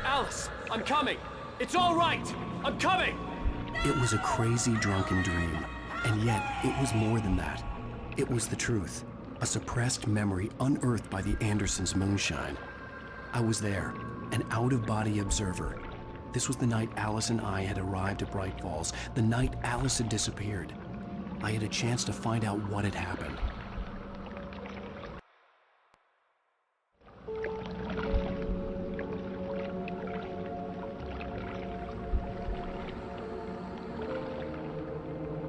Alice, I'm coming! It's all right! I'm coming! It was a crazy, drunken dream, and yet it was more than that. It was the truth, a suppressed memory unearthed by the Andersons' moonshine. I was there, an out-of-body observer. This was the night Alice and I had arrived at Bright Falls, the night Alice had disappeared. I had a chance to find out what had happened.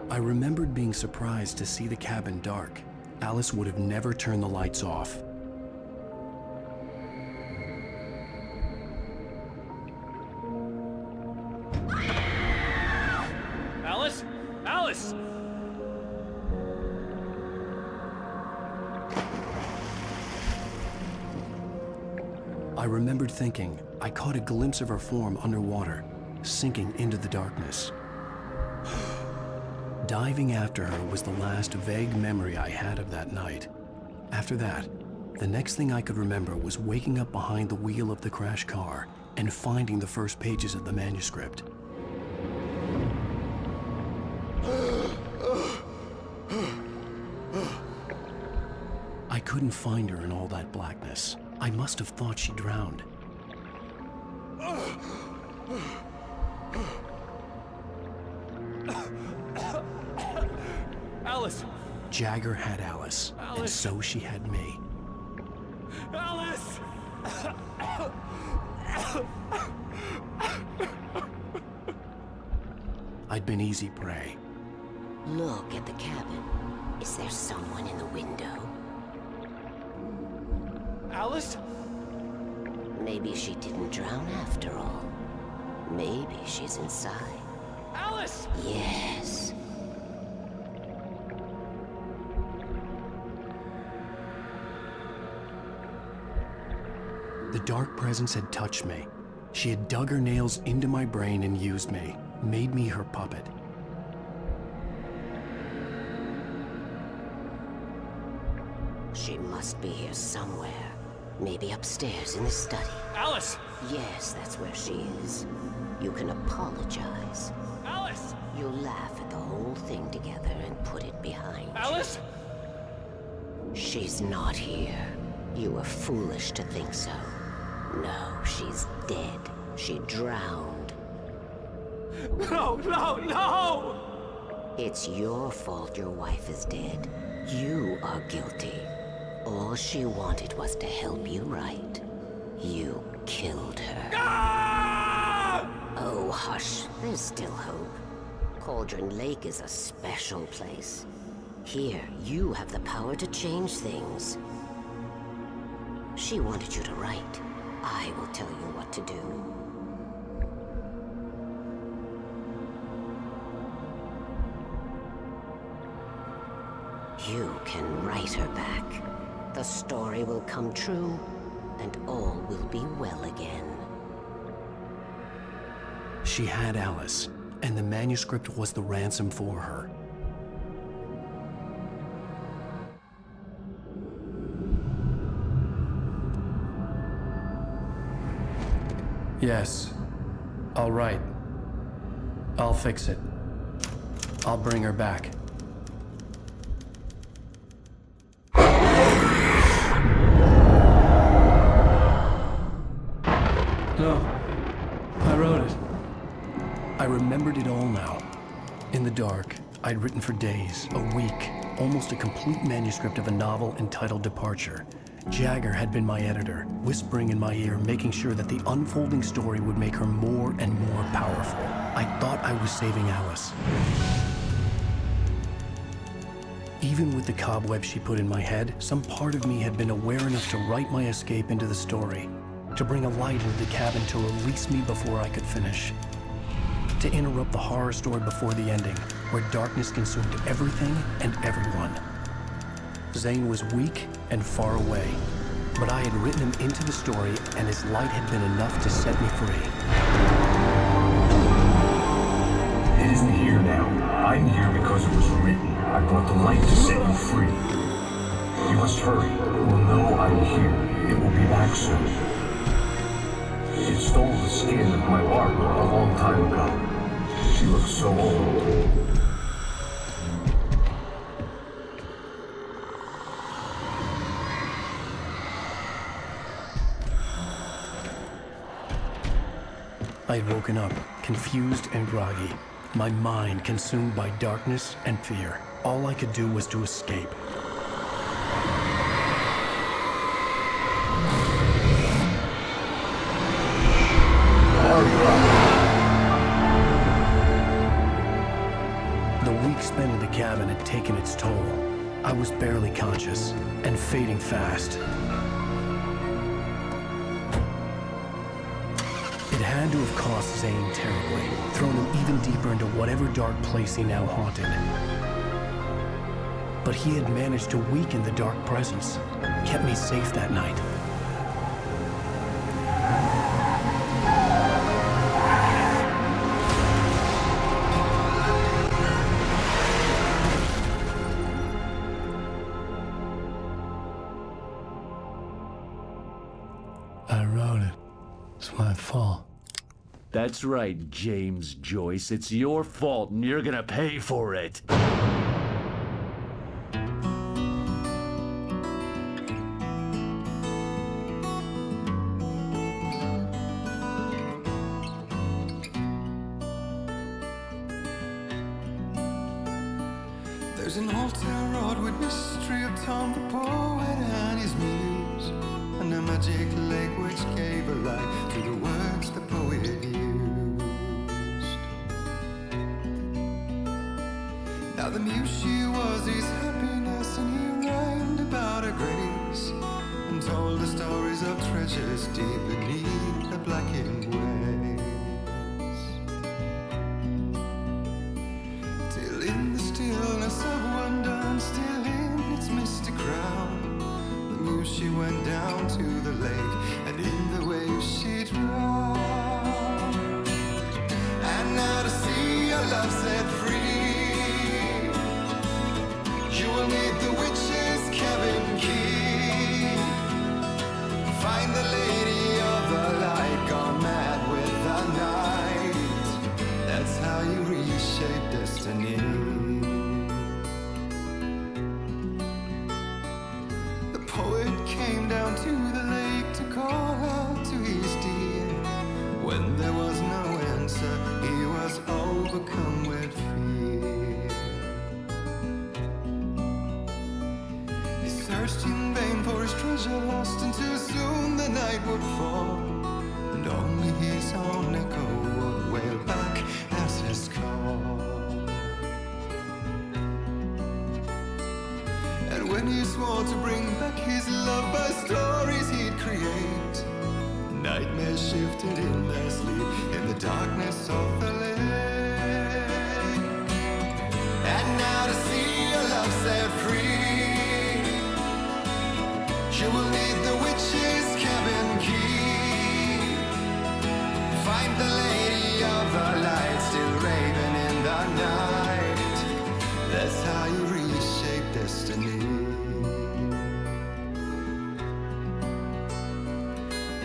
I remembered being surprised to see the cabin dark. Alice would have never turned the lights off. Alice? Alice! I remembered thinking I caught a glimpse of her form underwater, sinking into the darkness. Diving after her was the last vague memory I had of that night. After that, the next thing I could remember was waking up behind the wheel of the crashed car and finding the first pages of the manuscript. I couldn't find her in all that blackness. I must have thought she drowned. Alice! Jagger had Alice, and so she had me. Alice! I'd been easy prey. Look at the cabin. Is there someone in the window? Alice? Maybe she didn't drown after all. Maybe she's inside. Alice! Yes. The dark presence had touched me. She had dug her nails into my brain and used me, made me her puppet. She must be here somewhere. Maybe upstairs in the study. Alice! Yes, that's where she is. You can apologize. Alice! You'll laugh at the whole thing together and put it behind you. Alice! She's not here. You were foolish to think so. No, she's dead. She drowned. No, no, no! It's your fault your wife is dead. You are guilty. All she wanted was to help you right. You killed her. Ah! Oh, hush. There's still hope. Cauldron Lake is a special place. Here, you have the power to change things. She wanted you to write. I will tell you what to do. You can write her back. The story will come true, and all will be well again. She had Alice, and the manuscript was the ransom for her. Yes. All right. I'll fix it. I'll bring her back. No. I wrote it. I remembered it all now. In the dark, I'd written for days, a week, almost a complete manuscript of a novel entitled Departure. Jagger had been my editor, whispering in my ear, making sure that the unfolding story would make her more and more powerful. I thought I was saving Alice. Even with the cobweb she put in my head, some part of me had been aware enough to write my escape into the story, to bring a light into the cabin to release me before I could finish, to interrupt the horror story before the ending, where darkness consumed everything and everyone. Zane was weak and far away, but I had written him into the story, and his light had been enough to set me free. It isn't here now. I'm here because it was written. I brought the light to set you free. You must hurry. It will know I'm here. It will be back soon. It stole the skin of my Barbara a long time ago. She looks so old. I had woken up, confused and groggy, my mind consumed by darkness and fear. All I could do was to escape. The week spent in the cabin had taken its toll. I was barely conscious and fading fast. It had to have cost Zane terribly, thrown him even deeper into whatever dark place he now haunted. But he had managed to weaken the dark presence, kept me safe that night. I wrote it. It's my fault. That's right, James Joyce. It's your fault, and you're gonna pay for it. There's an altar wrought with mystery of Tom the poet and his muse, and a magic lake which gave a light to the words the poet used. Now the muse she was his happiness, and he rhymed about her grace, and told the stories of treasures deep beneath the blackened waves. Till in the stillness of wonder, and still in its misty crown, the muse she went down to the lake, and in the waves she drowned. And now to see your love set free, you will need the witch's cabin key. Find the lady of the light, gone mad with the night. That's how you reshape destiny. The poet came down to the lake to call out to his dear. When there was no answer, he was overcome with fear. He searched in vain for his treasure lost, and too soon the night would fall, and only his own echo would wail back as his call. And when he swore to bring back his love by stories he'd create, nightmares shifted in their sleep in the darkness of the lake. And now to see your love set free, you will need the witch's cabin key. Find the lady of the light, still raving in the night. That's how you reshape destiny.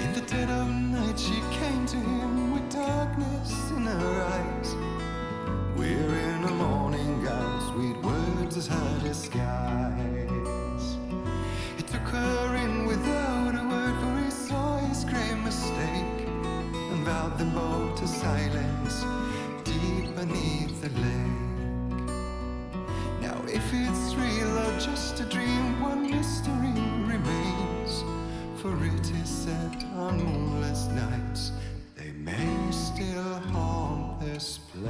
In the dead of night she came to him with darkness in her eyes. We're in a morning gown, sweet words as hard as skies. He took her in without a word, for he saw his grave mistake, and vowed them both to silence deep beneath the lake. Now if it's real or just a dream, one mystery remains, for it is said on moonless nights they may still haunt this place.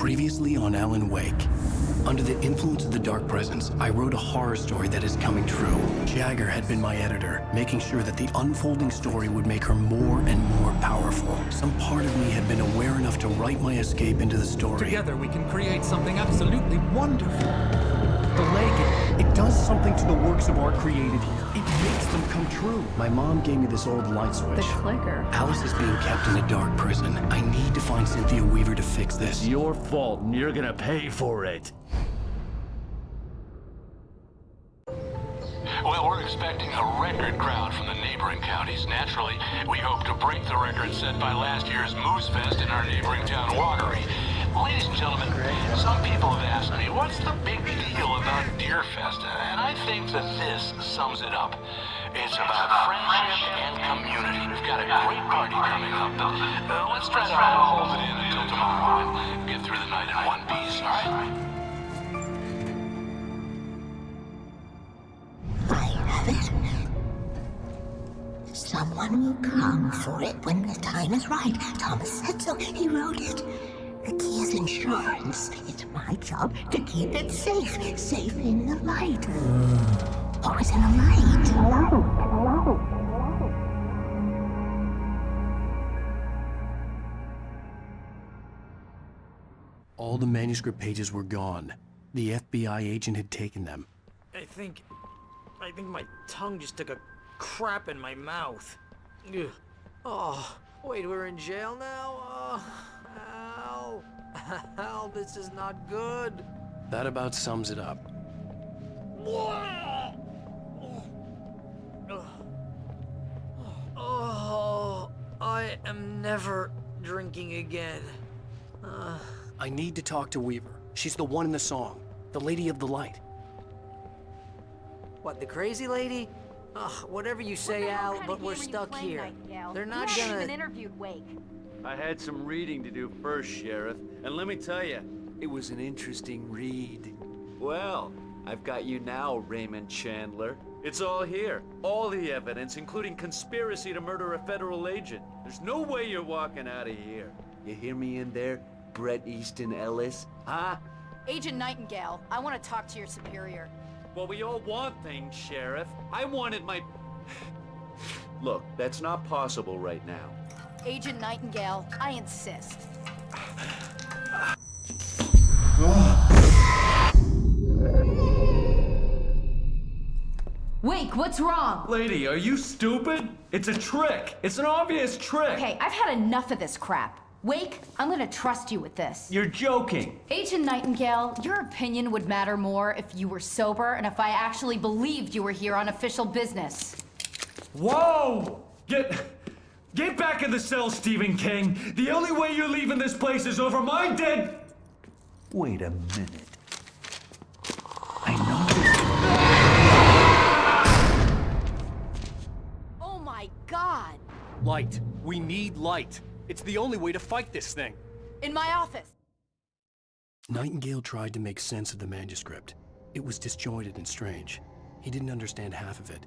Previously on Alan Wake. Under the influence of the dark presence, I wrote a horror story that is coming true. Jagger had been my editor, making sure that the unfolding story would make her more and more powerful. Some part of me had been aware enough to write my escape into the story. Together we can create something absolutely wonderful. The lake, it does something to the works of art created here. It makes them come true. My mom gave me this old light switch. The clicker. Alice is being kept in a dark prison. I need to find Cynthia Weaver to fix this. It's your fault, and you're gonna pay for it. Well, we're expecting a record crowd from the neighboring counties. Naturally, we hope to break the record set by last year's Moose Fest in our neighboring town, Watery. Ladies and gentlemen, some people have asked me, what's the big deal about Deer Fest? And I think that this sums it up. It's about friendship and community. We've got a great party coming up. Let's try to hold it in until tomorrow and get through the night in one piece, all right? I have it. Someone will come for it when the time is right. Thomas said so. He wrote it. The key is insurance. It's my job to keep it safe. Safe in the light. Always in the light. All the manuscript pages were gone. The FBI agent had taken them. I think my tongue just took a crap in my mouth. Ugh. Oh, wait, we're in jail now? Oh, Al. Al, this is not good. That about sums it up. Oh, I am never drinking again. I need to talk to Weaver. She's the one in the song. The Lady of the Light. What, the crazy lady? Ugh, whatever you say, Al, but we're stuck here. They're not You haven't gonna... even interviewed Wake. I had some reading to do first, Sheriff, and let me tell you, it was an interesting read. Well, I've got you now, Raymond Chandler. It's all here. All the evidence, including conspiracy to murder a federal agent. There's no way you're walking out of here. You hear me in there, Bret Easton Ellis? Huh? Agent Nightingale, I want to talk to your superior. Well, we all want things, Sheriff. I wanted my... Look, that's not possible right now. Agent Nightingale, I insist. Wake, what's wrong? Lady, are you stupid? It's a trick. It's an obvious trick. Okay, I've had enough of this crap. Wake, I'm gonna trust you with this. You're joking. Agent Nightingale, your opinion would matter more if you were sober and if I actually believed you were here on official business. Whoa! Get back in the cell, Stephen King. The only way you're leaving this place is over my dead... Wait a minute. I know... Oh my God! Light. We need light. It's the only way to fight this thing. In my office. Nightingale tried to make sense of the manuscript. It was disjointed and strange. He didn't understand half of it,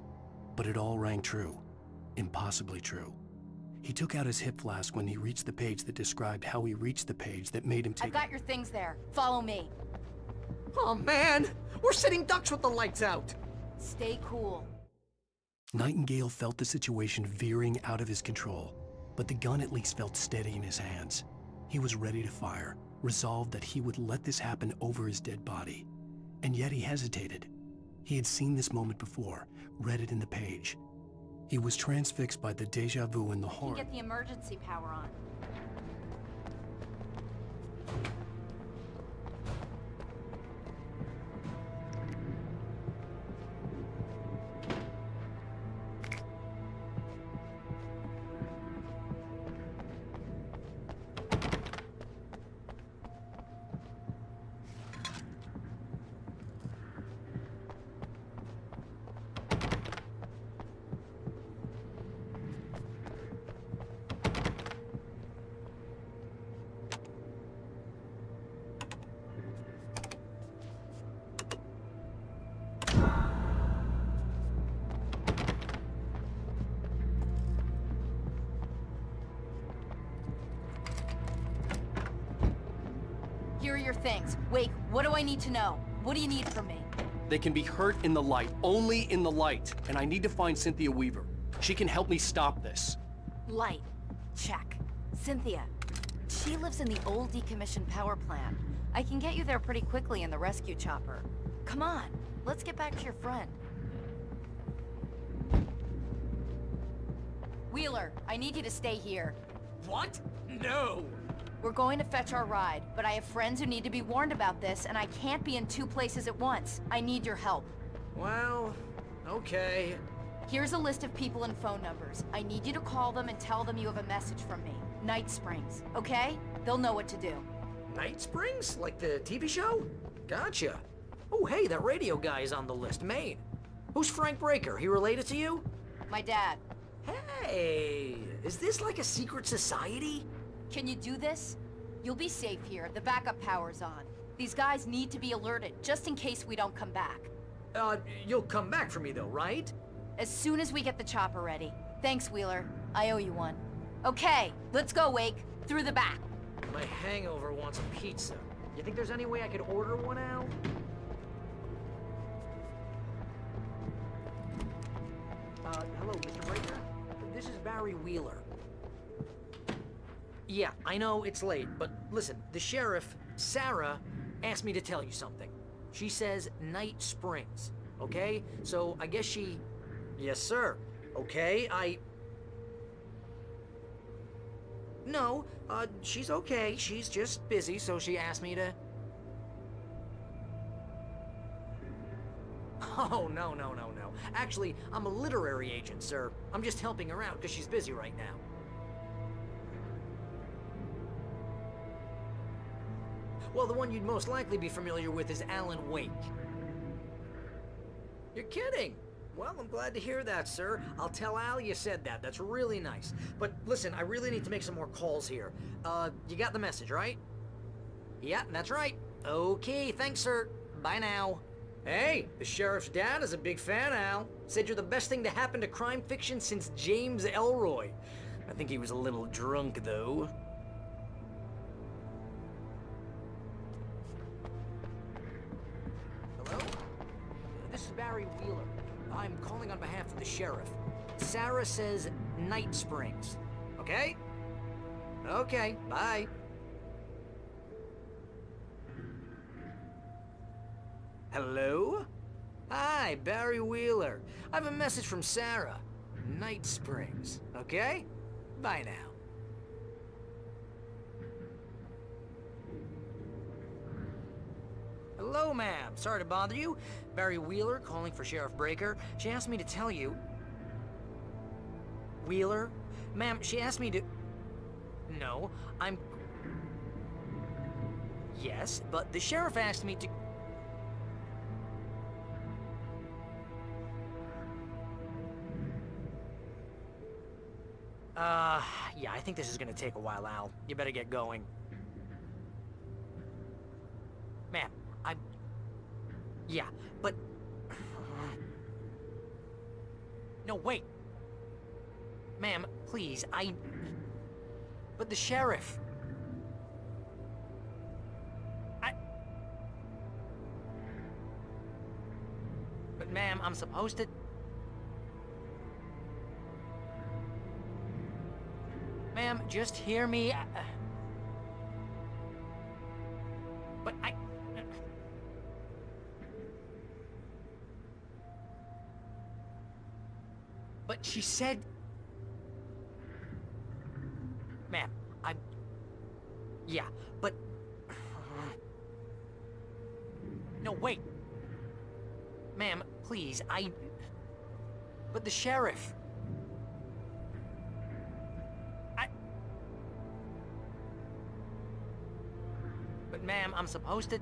but it all rang true. Impossibly true. He took out his hip flask when he reached the page that described how he reached the page that made him take... I've got your things there. Follow me. Oh man! We're sitting ducks with the lights out! Stay cool. Nightingale felt the situation veering out of his control, but the gun at least felt steady in his hands. He was ready to fire, resolved that he would let this happen over his dead body. And yet he hesitated. He had seen this moment before, read it in the page. He was transfixed by the déjà vu and the horror. Get the emergency power on. Here are your things. Wake, what do I need to know? What do you need from me? They can be hurt in the light, only in the light. And I need to find Cynthia Weaver. She can help me stop this. Light. Check. Cynthia. She lives in the old decommissioned power plant. I can get you there pretty quickly in the rescue chopper. Come on, let's get back to your friend. Wheeler, I need you to stay here. What? No! We're going to fetch our ride, but I have friends who need to be warned about this, and I can't be in 2 places at once. I need your help. Well, okay. Here's a list of people and phone numbers. I need you to call them and tell them you have a message from me. Night Springs, okay? They'll know what to do. Night Springs? Like the TV show? Gotcha. Oh, hey, that radio guy is on the list, Maine. Who's Frank Breaker? He related to you? My dad. Hey, is this like a secret society? Can you do this? You'll be safe here. The backup power's on. These guys need to be alerted, just in case we don't come back. You'll come back for me though, right? As soon as we get the chopper ready. Thanks, Wheeler. I owe you one. Okay, let's go, Wake. Through the back. My hangover wants a pizza. You think there's any way I could order one out? Hello, Mr. Breaker? This is Barry Wheeler. Yeah, I know it's late, but listen, the sheriff, Sarah, asked me to tell you something. She says Night Springs, okay? So I guess she... Yes, sir. Okay, No, she's okay. She's just busy, so she asked me to... Oh, no. Actually, I'm a literary agent, sir. I'm just helping her out because she's busy right now. Well, the one you'd most likely be familiar with is Alan Wake. You're kidding? Well, I'm glad to hear that, sir. I'll tell Al you said that. That's really nice. But listen, I really need to make some more calls here. You got the message, right? Yeah, that's right. Okay, thanks, sir. Bye now. Hey, the sheriff's dad is a big fan, Al. Said you're the best thing to happen to crime fiction since James Elroy. I think he was a little drunk, though. Hello? This is Barry Wheeler. I'm calling on behalf of the sheriff. Sarah says Night Springs. Okay? Okay, bye. Hello? Hi, Barry Wheeler. I have a message from Sarah. Night Springs. Okay? Bye now. Hello, ma'am. Sorry to bother you. Barry Wheeler calling for Sheriff Breaker. She asked me to tell you... Wheeler? Ma'am, she asked me to... No, I'm... Yes, but the sheriff asked me to... Yeah, I think this is gonna take a while, Al. You better get going. Ma'am, I'm... Yeah, but... No, wait! Ma'am, please, But the sheriff... But ma'am, I'm supposed to... Ma'am, just hear me. But But she said... Ma'am, Yeah, but... No, wait. Ma'am, please, But the sheriff... But ma'am, I'm supposed to...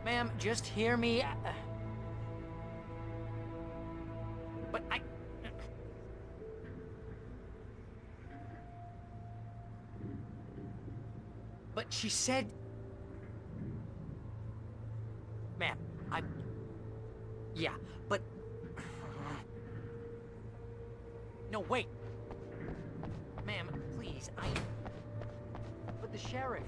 Ma'am, just hear me. But But she said... Ma'am, Yeah, but... No, wait. Ma'am, please. guys. But the sheriff...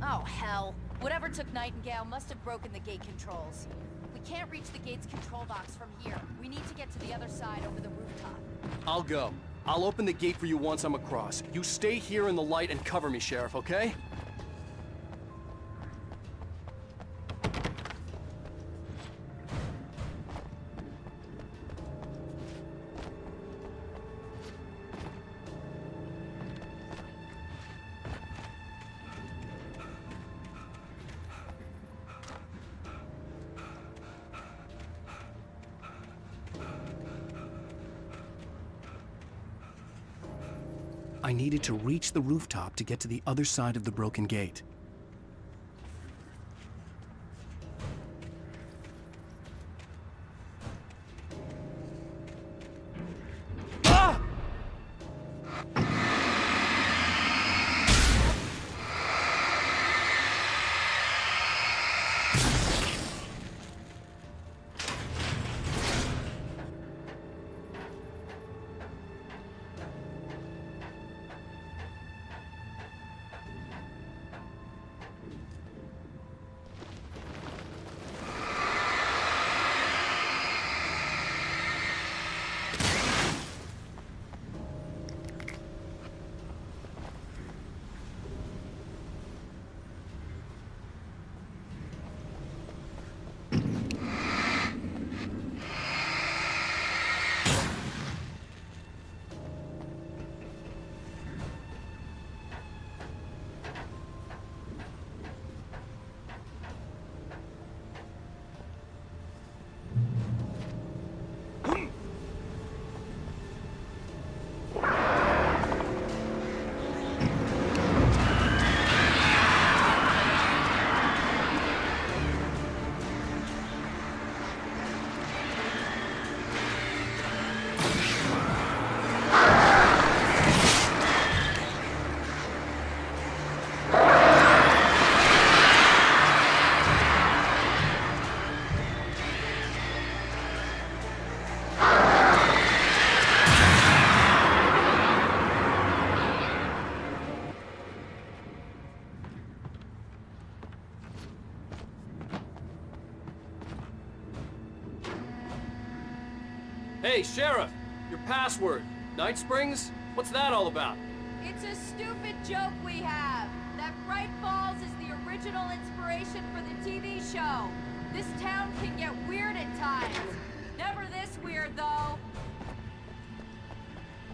Oh, hell. Whatever took Nightingale must have broken the gate controls. We can't reach the gate's control box from here. We need to get to the other side over the rooftop. I'll go. I'll open the gate for you once I'm across. You stay here in the light and cover me, Sheriff, okay? I needed to reach the rooftop to get to the other side of the broken gate. Hey, Sheriff! Your password. Night Springs? What's that all about? It's a stupid joke we have. That Bright Falls is the original inspiration for the TV show. This town can get weird at times. Never this weird, though.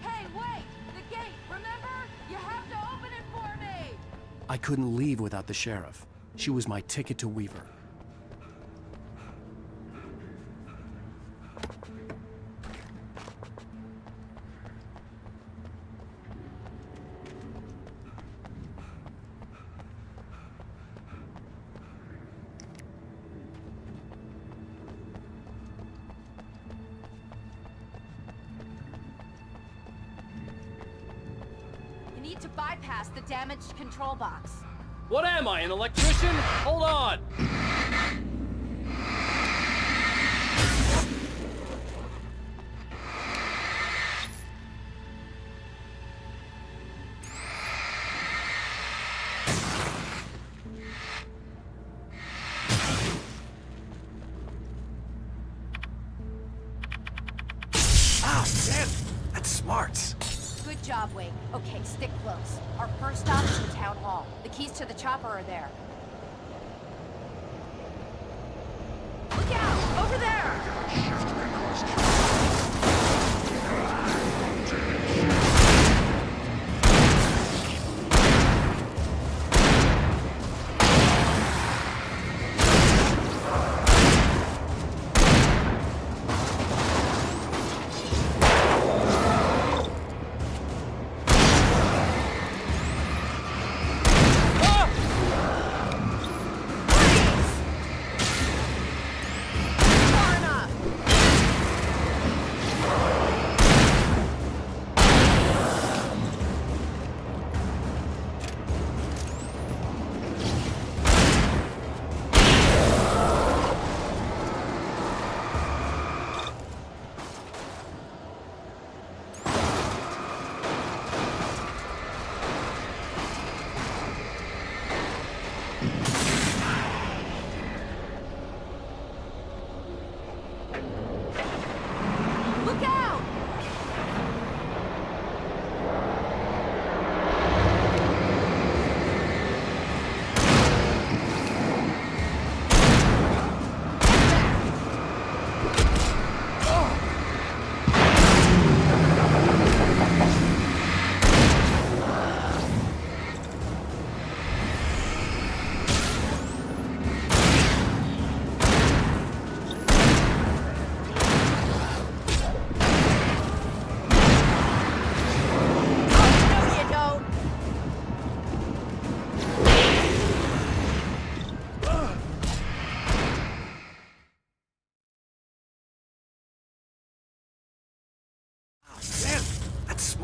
Hey, wait! The gate, remember? You have to open it for me! I couldn't leave without the sheriff. She was my ticket to Weaver. You need to bypass the damaged control box. What am I, an electrician? Hold on! Ah, damn! That's smart. Good job, Wade. Okay, stick close. Our first stop is the town hall. The keys to the chopper are there. Look out! Over there!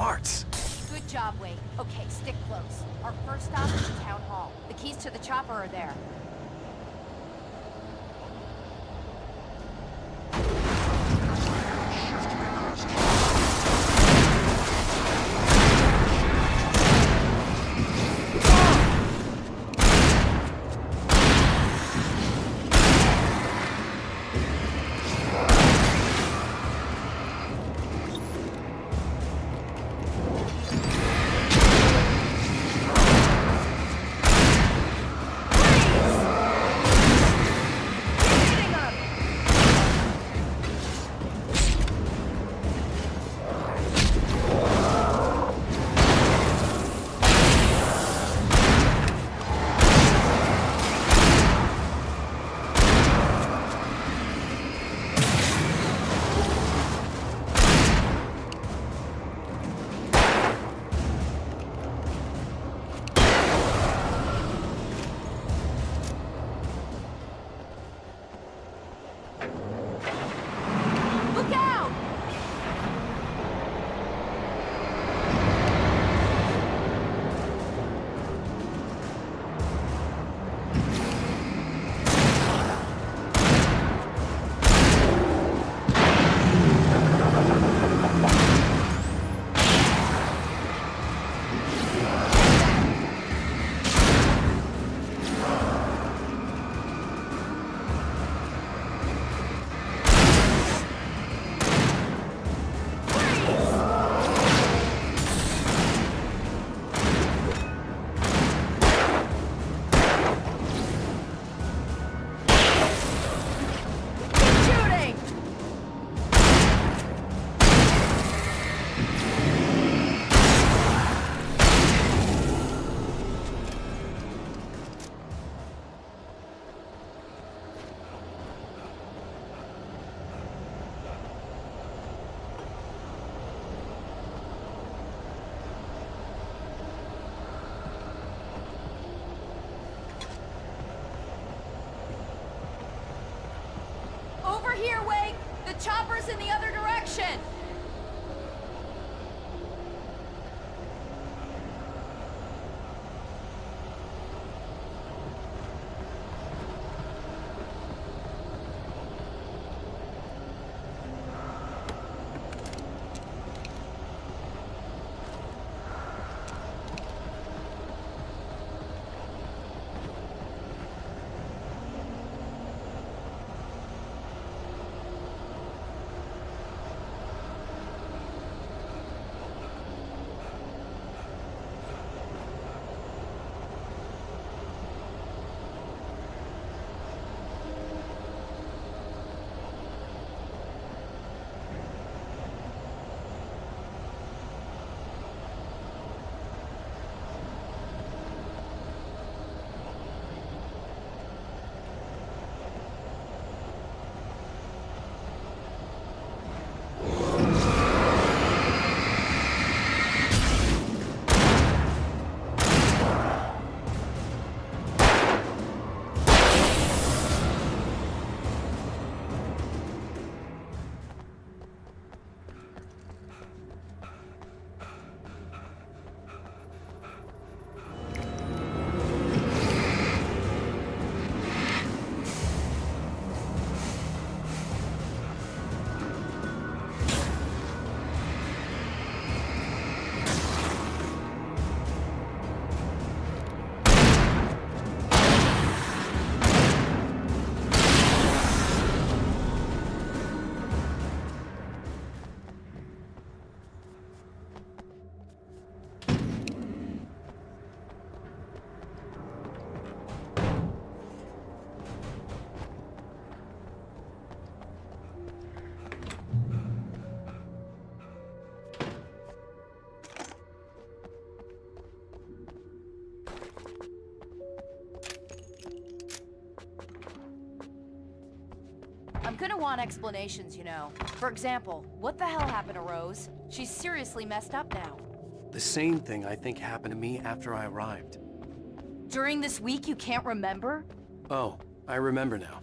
parts. Good job, Wade. Okay, stick close. Our first stop is the town hall. The keys to the chopper are there. Here, Wade! The chopper's in the other direction! I'm gonna want explanations, you know. For example, what the hell happened to Rose? She's seriously messed up now. The same thing I think happened to me after I arrived. During this week you can't remember? Oh, I remember now.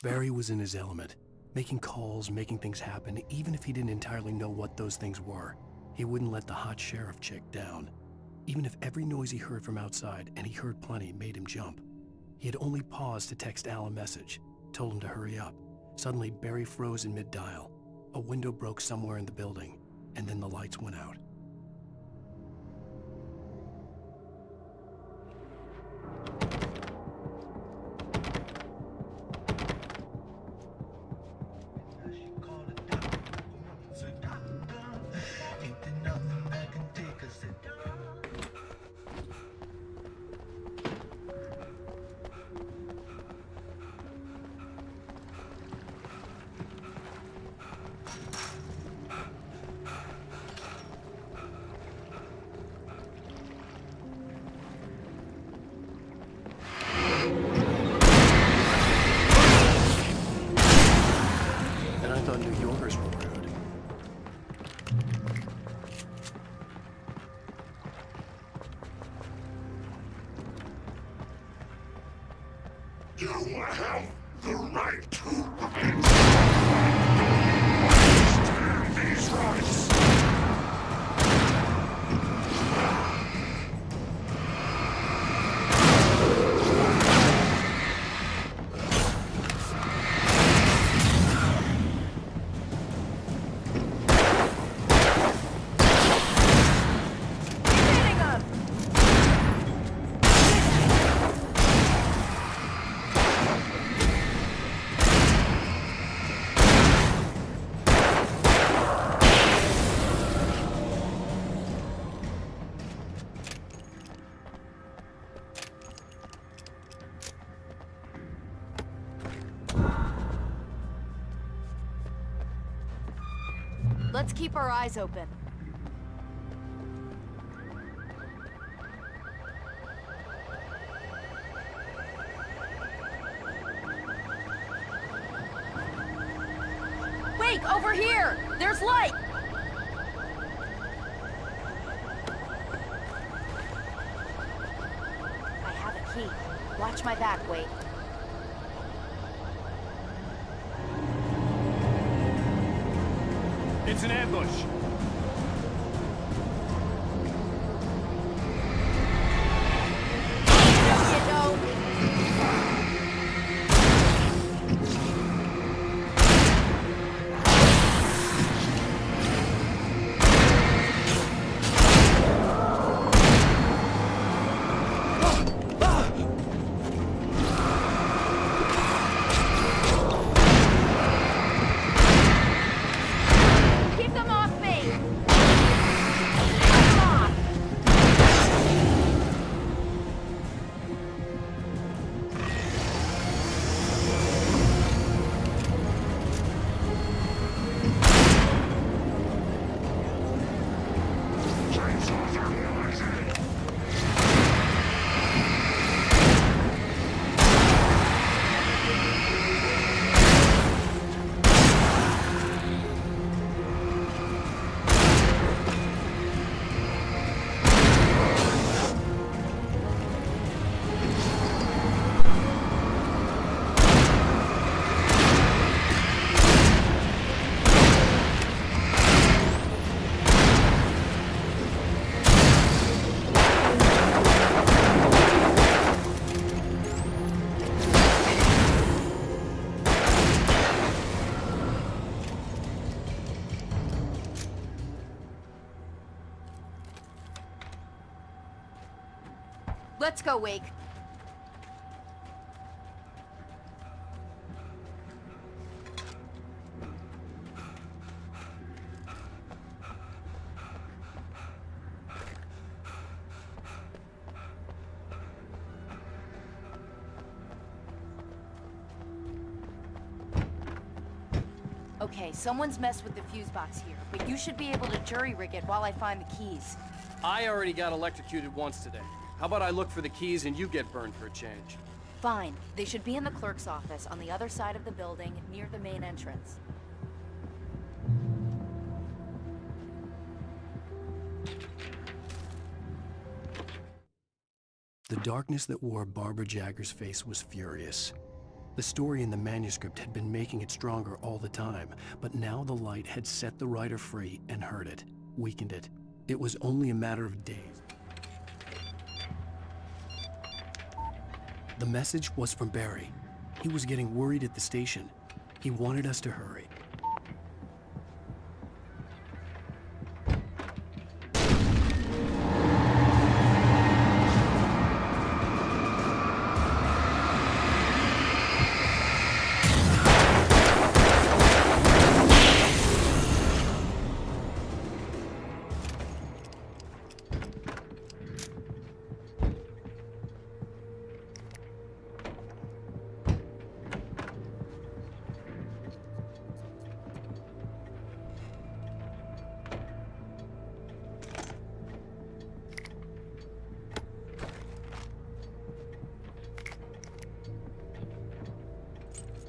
Barry was in his element, making calls, making things happen, even if he didn't entirely know what those things were. He wouldn't let the hot sheriff chick down. Even if every noise he heard from outside, and he heard plenty, made him jump. He had only paused to text Al a message, told him to hurry up. Suddenly, Barry froze in mid-dial. A window broke somewhere in the building, and then the lights went out. Let's keep our eyes open. Wait, over here! There's light! I have a key. Watch my back, wait. It's an ambush. Let's go, Wake. Okay, someone's messed with the fuse box here, but you should be able to jury-rig it while I find the keys. I already got electrocuted once today. How about I look for the keys and you get burned for a change? Fine. They should be in the clerk's office on the other side of the building, near the main entrance. The darkness that wore Barbara Jagger's face was furious. The story in the manuscript had been making it stronger all the time, but now the light had set the writer free and hurt it, weakened it. It was only a matter of days. The message was from Barry. He was getting worried at the station. He wanted us to hurry.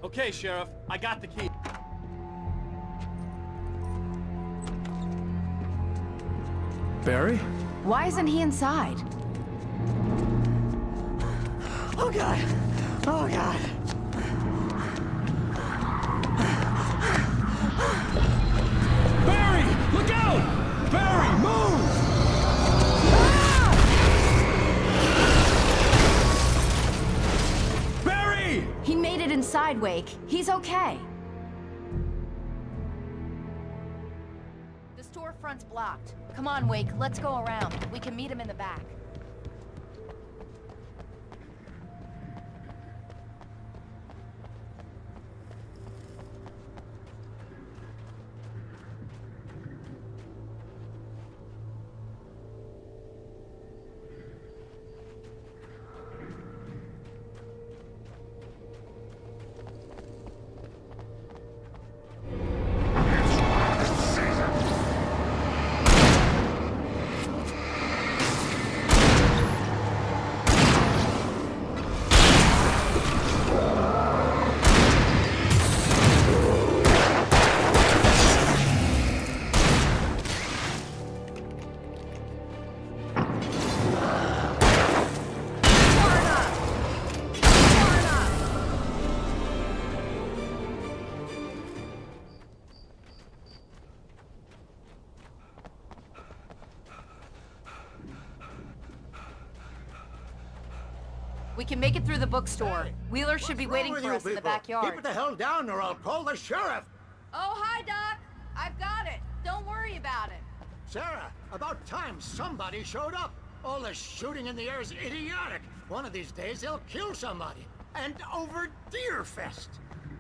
Okay, Sheriff, I got the key. Barry? Why isn't he inside? Oh God! Oh God! Barry! Look out! Barry, move! Barry! He made it inside, Wake. He's okay. The storefront's blocked. Come on, Wake, let's go around. We can meet him in the back. We can make it through the bookstore. Hey, Wheeler should be waiting for us in the backyard. Keep it the hell down or I'll call the sheriff! Oh, hi, Doc. I've got it. Don't worry about it. Sarah, about time somebody showed up. All this shooting in the air is idiotic. One of these days they'll kill somebody. And over Deerfest.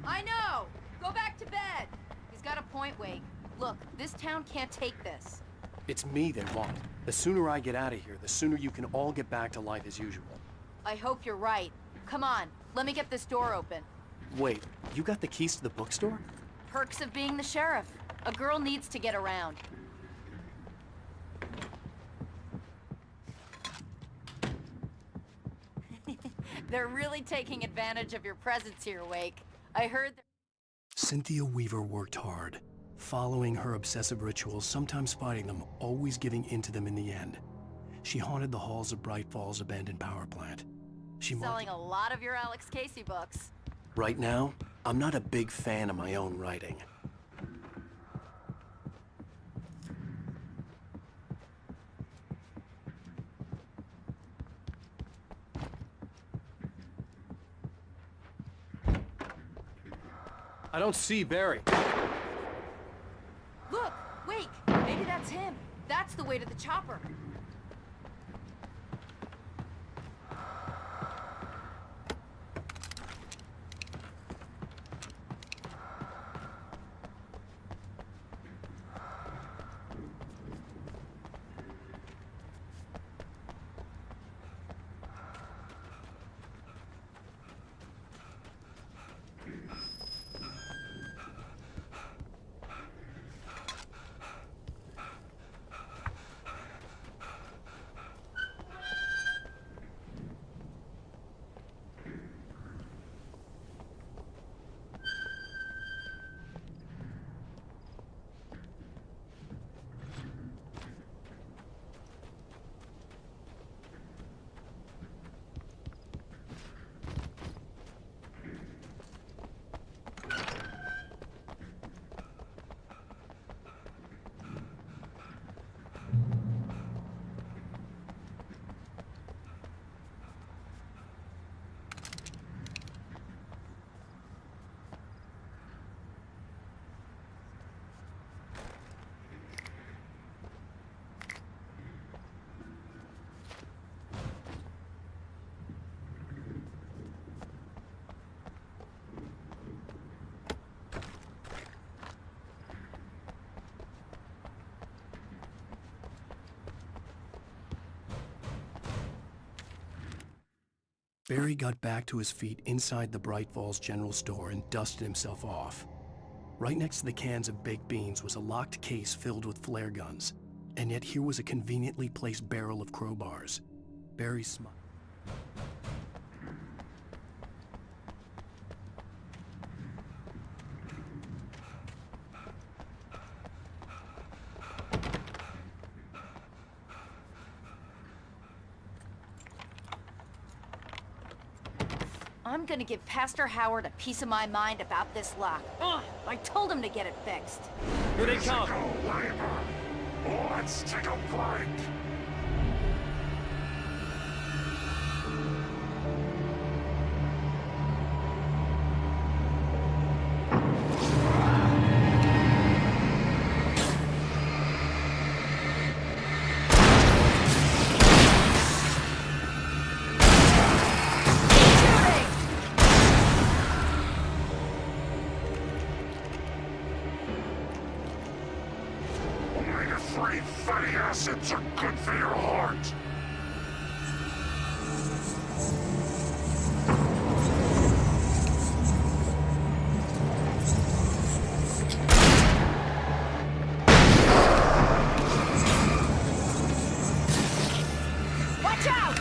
I know. Go back to bed. He's got a point, Wake. Look, this town can't take this. It's me they want. The sooner I get out of here, the sooner you can all get back to life as usual. I hope you're right. Come on, let me get this door open. Wait, you got the keys to the bookstore? Perks of being the sheriff. A girl needs to get around. They're really taking advantage of your presence here, Wake. I heard Cynthia Weaver worked hard, following her obsessive rituals, sometimes fighting them, always giving in to them in the end. She haunted the halls of Bright Falls abandoned power plant. She selling a lot of your Alex Casey books. Right now, I'm not a big fan of my own writing. I don't see Barry. Look, Wake, maybe that's him. That's the way to the chopper. Barry got back to his feet inside the Bright Falls General Store and dusted himself off. Right next to the cans of baked beans was a locked case filled with flare guns, and yet here was a conveniently placed barrel of crowbars. Barry smiled. I'm gonna give Pastor Howard a piece of my mind about this lock. Ugh, I told him to get it fixed. Here they come. Let's take a break. Fatty acids are good for your heart. Watch out!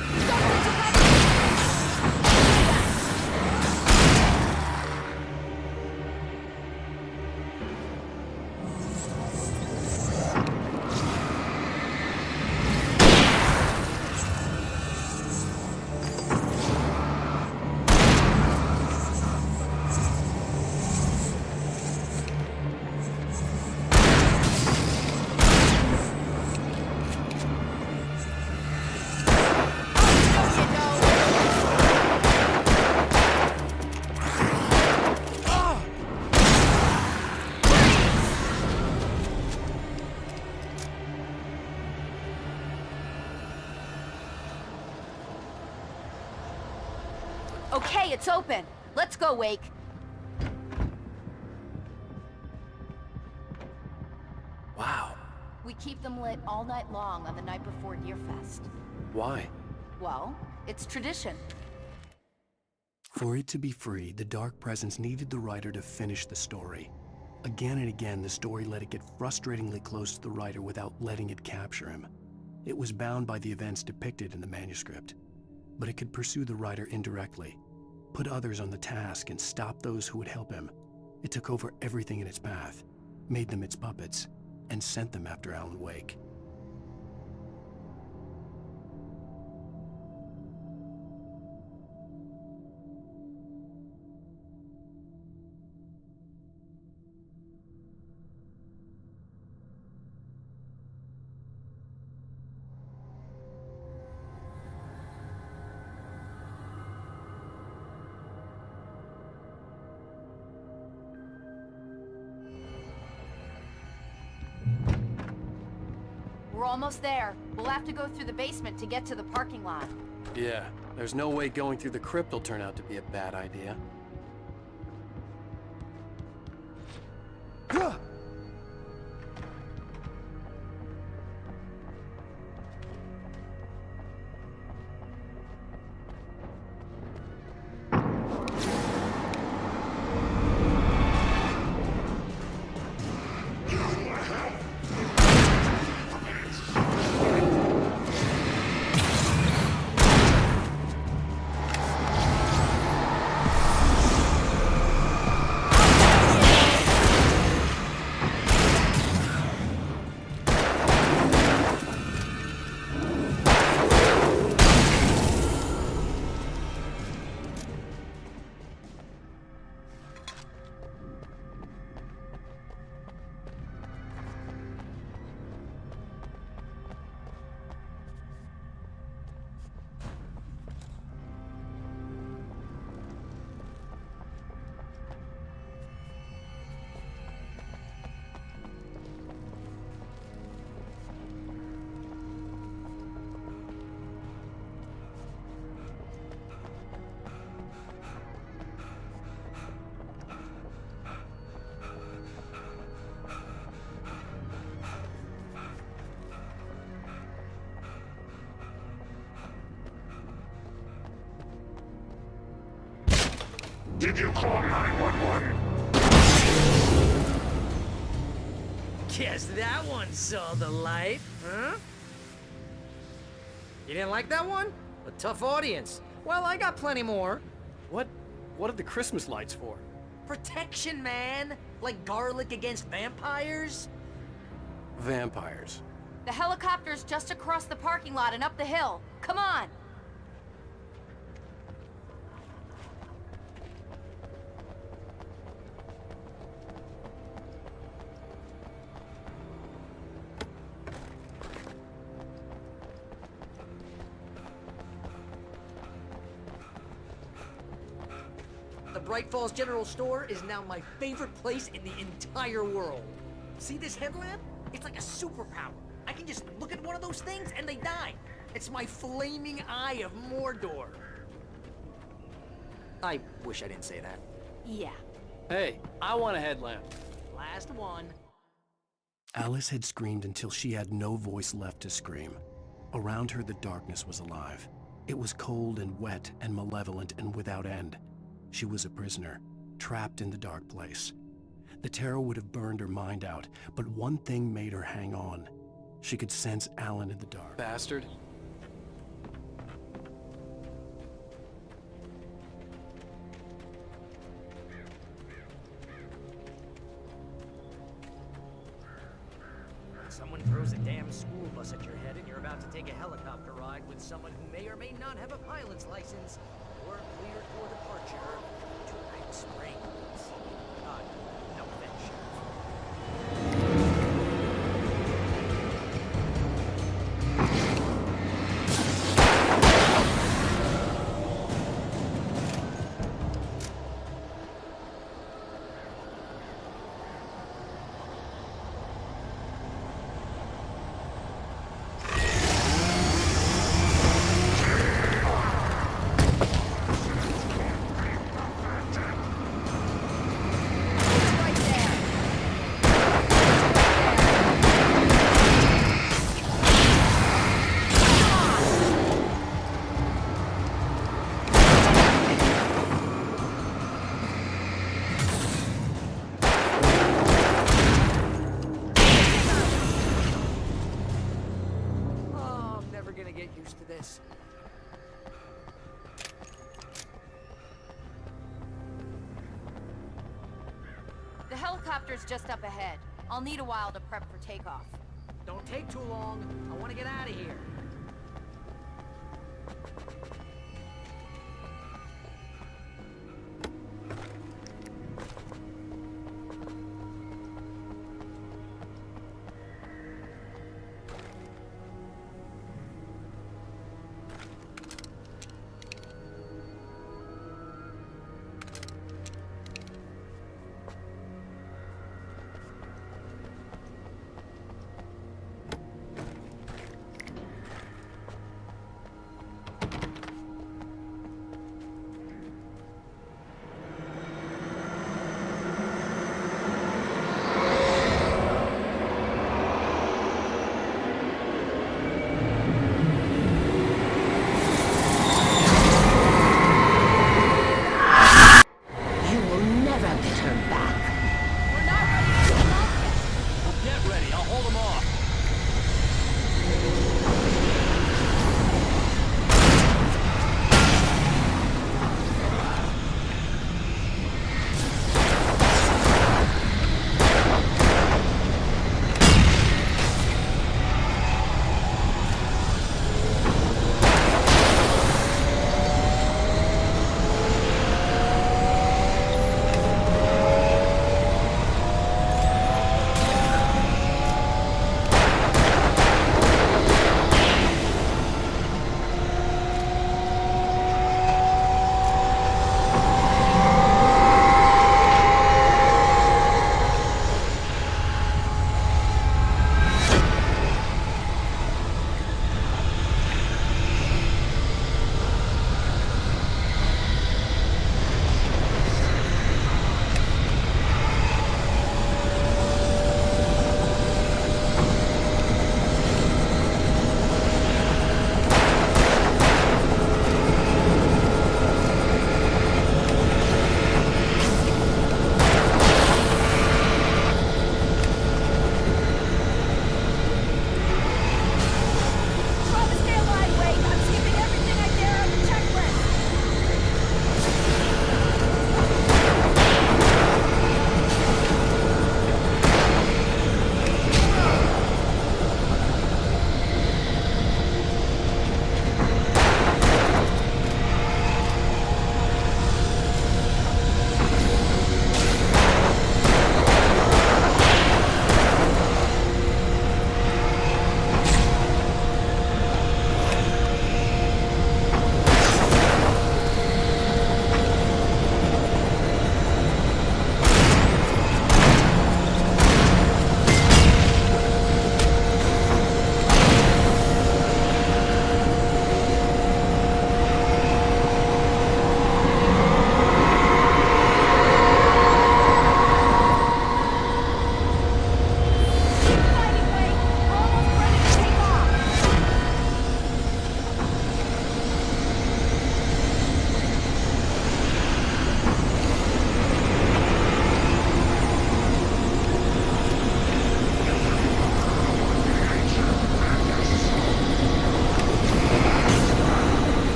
Okay, it's open. Let's go, Wake. Wow. We keep them lit all night long on the night before Deerfest. Why? Well, it's tradition. For it to be free, the Dark Presence needed the writer to finish the story. Again and again, the story let it get frustratingly close to the writer without letting it capture him. It was bound by the events depicted in the manuscript, but it could pursue the writer indirectly, put others on the task, and stop those who would help him. It took over everything in its path, made them its puppets, and sent them after Alan Wake. We're almost there. We'll have to go through the basement to get to the parking lot. Yeah, there's no way going through the crypt will turn out to be a bad idea. Did you call 911? Guess that one saw the light, huh? You didn't like that one? A tough audience. Well, I got plenty more. What are the Christmas lights for? Protection, man! Like garlic against vampires? Vampires. The helicopter's just across the parking lot and up the hill. Come on! The Bright Falls General Store is now my favorite place in the entire world. See this headlamp? It's like a superpower. I can just look at one of those things and they die. It's my flaming eye of Mordor. I wish I didn't say that. Yeah. Hey, I want a headlamp. Last one. Alice had screamed until she had no voice left to scream. Around her, the darkness was alive. It was cold and wet and malevolent and without end. She was a prisoner, trapped in the dark place. The terror would have burned her mind out, but one thing made her hang on. She could sense Alan in the dark. Bastard. Someone throws a damn school bus at your head and you're about to take a helicopter ride with someone who may or may not have a pilot's license or cleared for departure to Night Springs. No offense, Sheriff. The helicopter's just up ahead. I'll need a while to prep for takeoff. Don't take too long. I want to get out of here.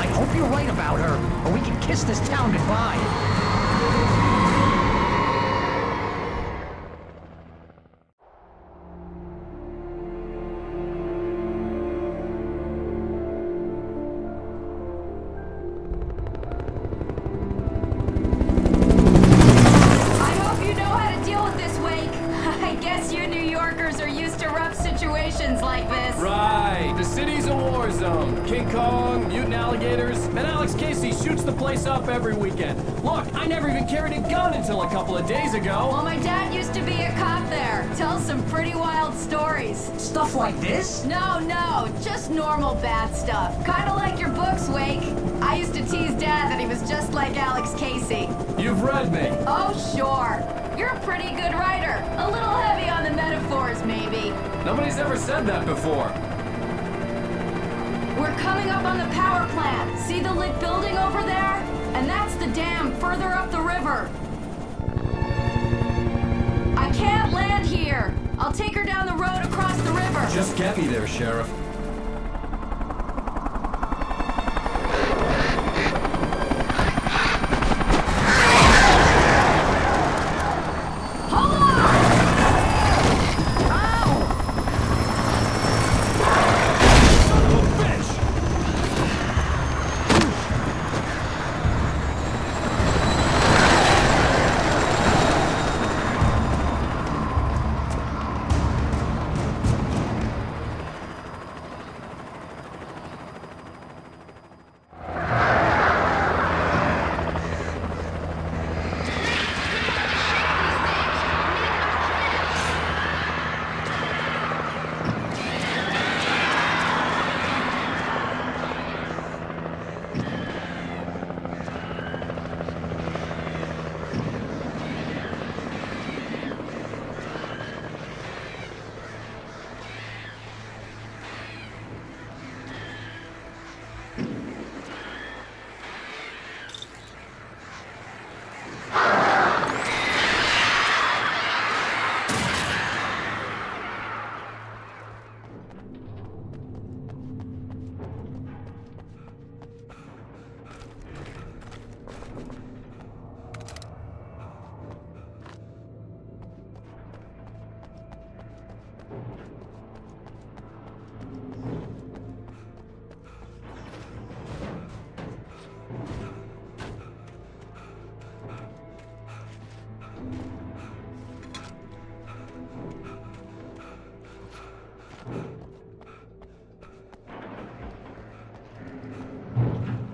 I hope you're right about her, or we can kiss this town goodbye. Like this. Right. The city's a war zone. King Kong, mutant alligators, and Alex Casey shoots the place up every weekend. Look, I never even carried a gun until a couple of days ago. Well, my dad used to be a cop there. Tells some pretty wild stories. Stuff like this? No, just normal bad stuff. Kinda like your books, Wake. I used to tease Dad that he was just like Alex Casey. You've read me. Oh, sure. You're a pretty good writer. A little heavy on the metaphors, maybe. Nobody's ever said that before. We're coming up on the power plant. See the lit building over there? And that's the dam further up the river. I can't land here. I'll take her down the road across the river. Just get me there, Sheriff.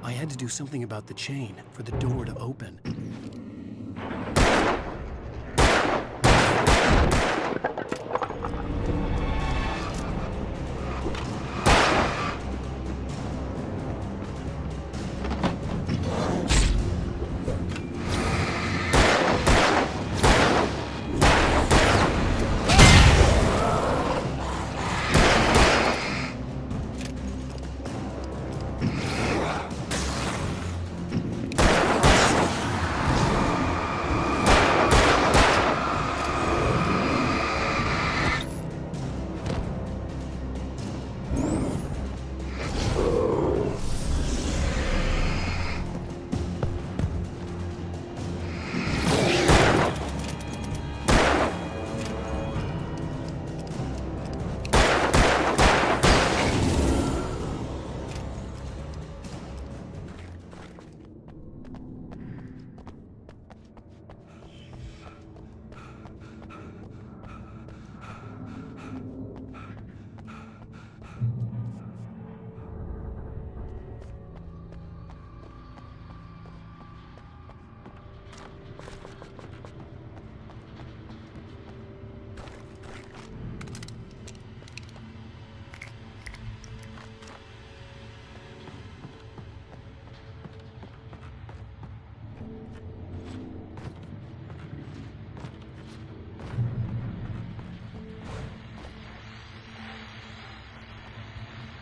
I had to do something about the chain for the door to open.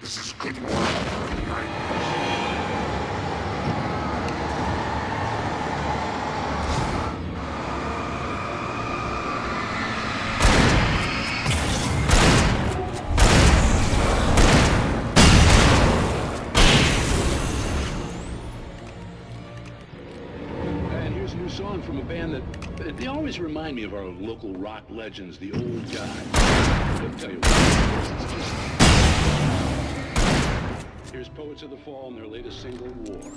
This is good work, Yayın. calling from a band that they always remind me of our local rock legends, the old guys. I'll tell you what. Here's Poets of the Fall and their latest single, War.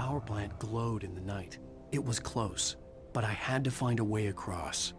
power plant glowed in the night. It was close, but I had to find a way across.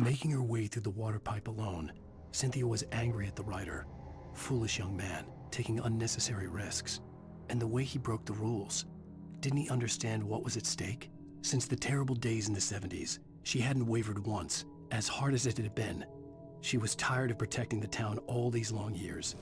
Making her way through the water pipe alone, Cynthia was angry at the writer. Foolish young man, taking unnecessary risks. And the way he broke the rules. Didn't he understand what was at stake? Since the terrible days in the 70s, she hadn't wavered once, as hard as it had been. She was tired of protecting the town all these long years.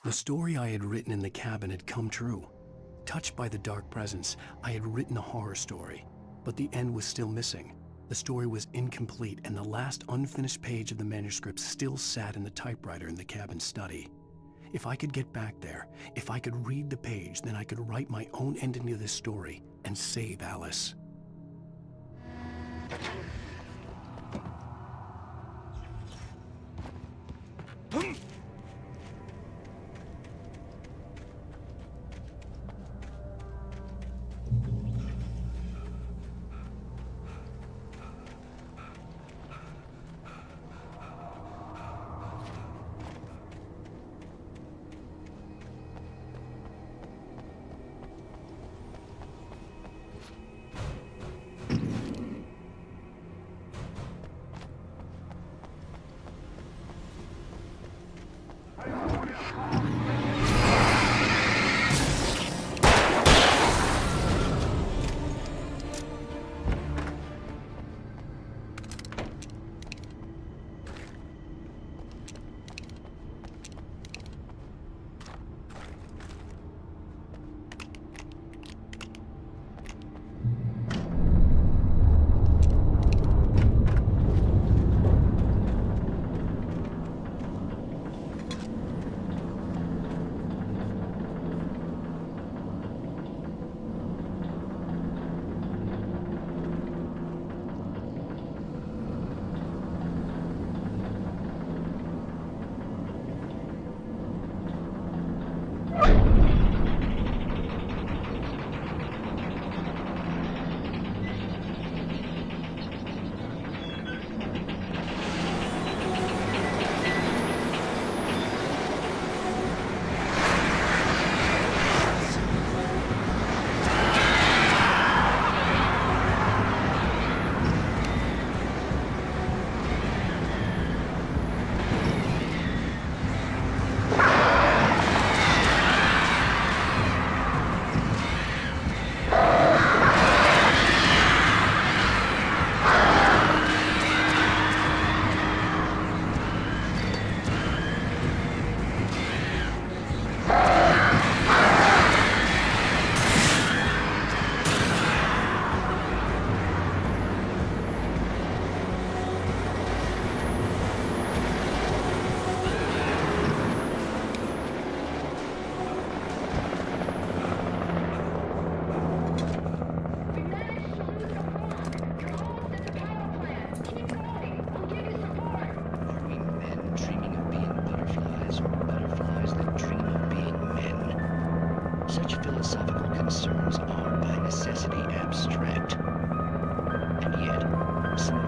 The story I had written in the cabin had come true. Touched by the dark presence, I had written a horror story, but the end was still missing. The story was incomplete, and the last unfinished page of the manuscript still sat in the typewriter in the cabin study. If I could get back there, if I could read the page, then I could write my own ending to this story and save Alice.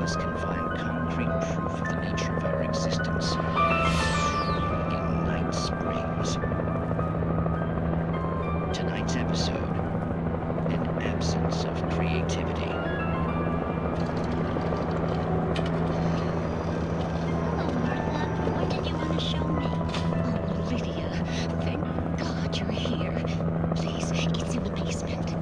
us can find concrete proof of the nature of our existence in Night Springs. Tonight's episode, an absence of creativity. Hello, Martha. What did you want to show me? Oh, Lydia. Thank God you're here. Please, it's in the basement.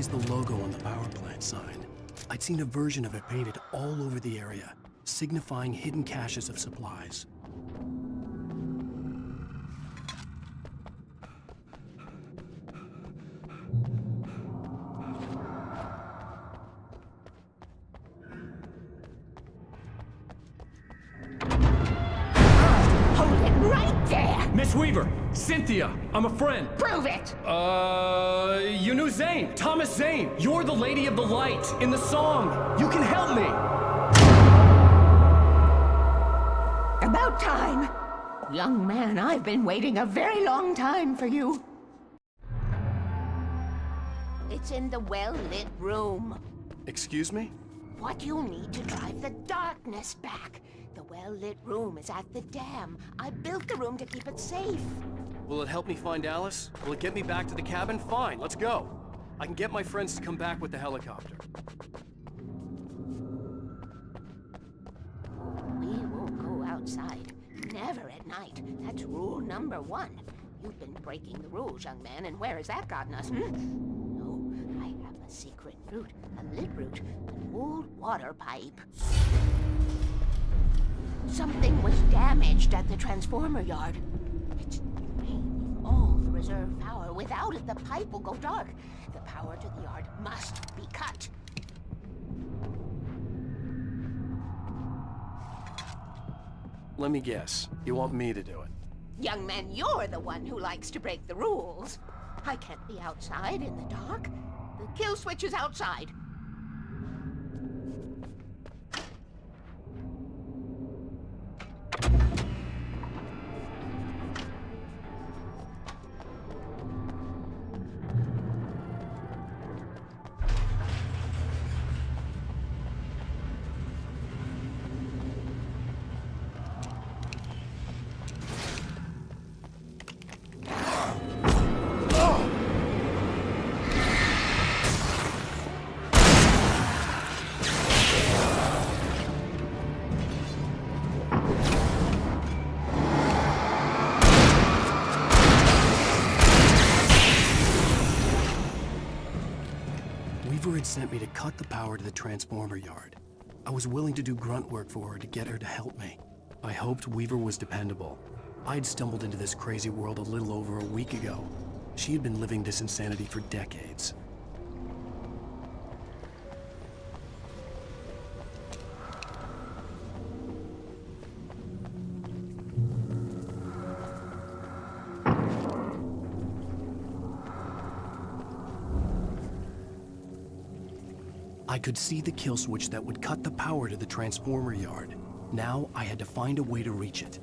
recognized the logo on the power plant sign. I'd seen a version of it painted all over the area, signifying hidden caches of supplies. Hold it right there! Miss Weaver, Cynthia, I'm a friend. Prove it! You knew Zane, Thomas Zane. You're the Lady of the Light in the song. You can help me. About time. Young man, I've been waiting a very long time for you. It's in the well-lit room. Excuse me? What you need to drive the darkness back. The well-lit room is at the dam. I built the room to keep it safe. Will it help me find Alice? Will it get me back to the cabin? Fine, let's go. I can get my friends to come back with the helicopter. We won't go outside. Never at night. That's rule number 1. You've been breaking the rules, young man, and where has that gotten us, No, I have a secret route, a lit route, an old water pipe. Something was damaged at the transformer yard. It's draining all the reserve power. Without it, the pipe will go dark. The power to the yard must be cut. Let me guess. You want me to do it? Young man, you're the one who likes to break the rules. I can't be outside in the dark. The kill switch is outside. Sent me to cut the power to the transformer yard. I was willing to do grunt work for her to get her to help me. I hoped Weaver was dependable. I'd stumbled into this crazy world a little over a week ago. She had been living this insanity for decades. I could see the kill switch that would cut the power to the transformer yard. Now I had to find a way to reach it.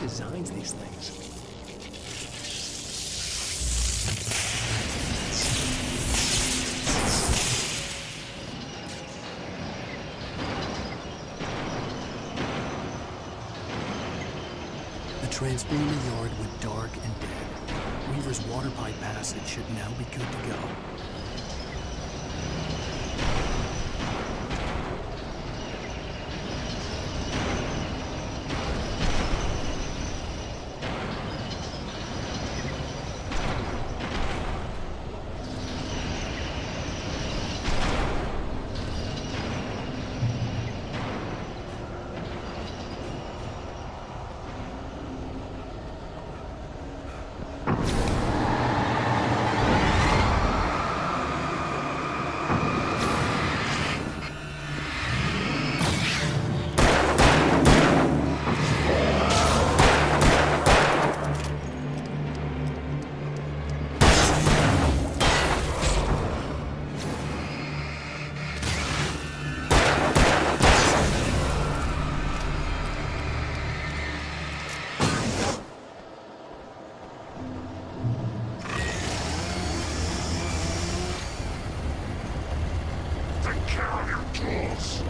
Designs these things. The transformer yard went dark and dead. Weaver's water pipe passage should now be good to go. Take care of your tools.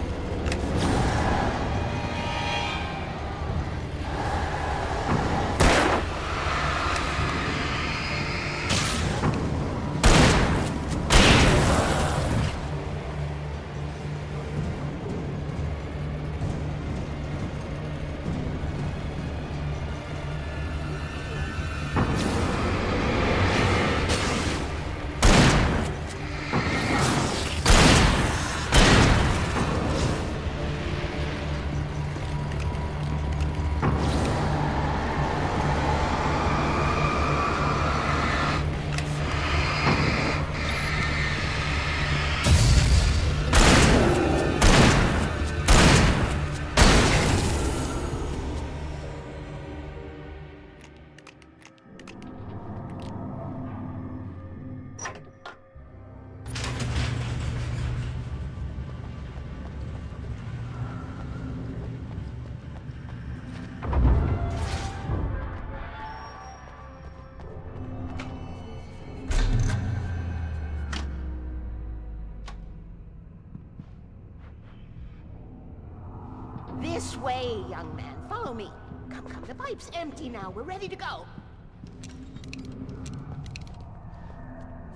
This way, young man. Follow me. Come, come. The pipe's empty now. We're ready to go.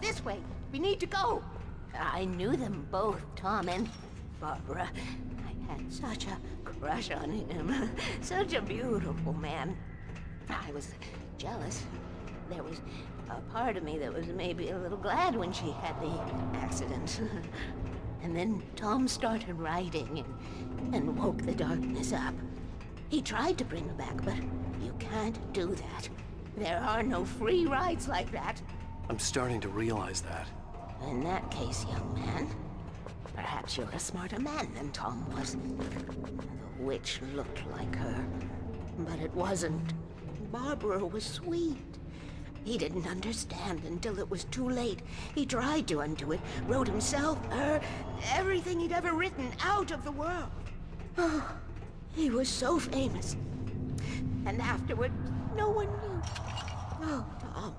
This way. We need to go. I knew them both, Tom and Barbara. I had such a crush on him. Such a beautiful man. I was jealous. There was a part of me that was maybe a little glad when she had the accident. And then Tom started writing and woke the darkness up. He tried to bring her back, but you can't do that. There are no free rides like that. I'm starting to realize that. In that case, young man, perhaps you're a smarter man than Tom was. The witch looked like her, but it wasn't. Barbara was sweet. He didn't understand until it was too late. He tried to undo it, wrote himself, her, everything he'd ever written out of the world. Oh, he was so famous. And afterward, no one knew. Oh, Tom.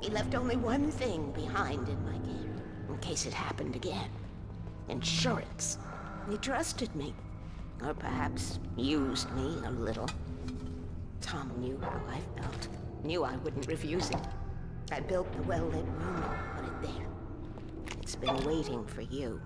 He left only one thing behind in my game, in case it happened again. Insurance. He trusted me. Or perhaps used me a little. Tom knew how I felt. Knew I wouldn't refuse him. I built the well-lit room and put it there. It's been waiting for you.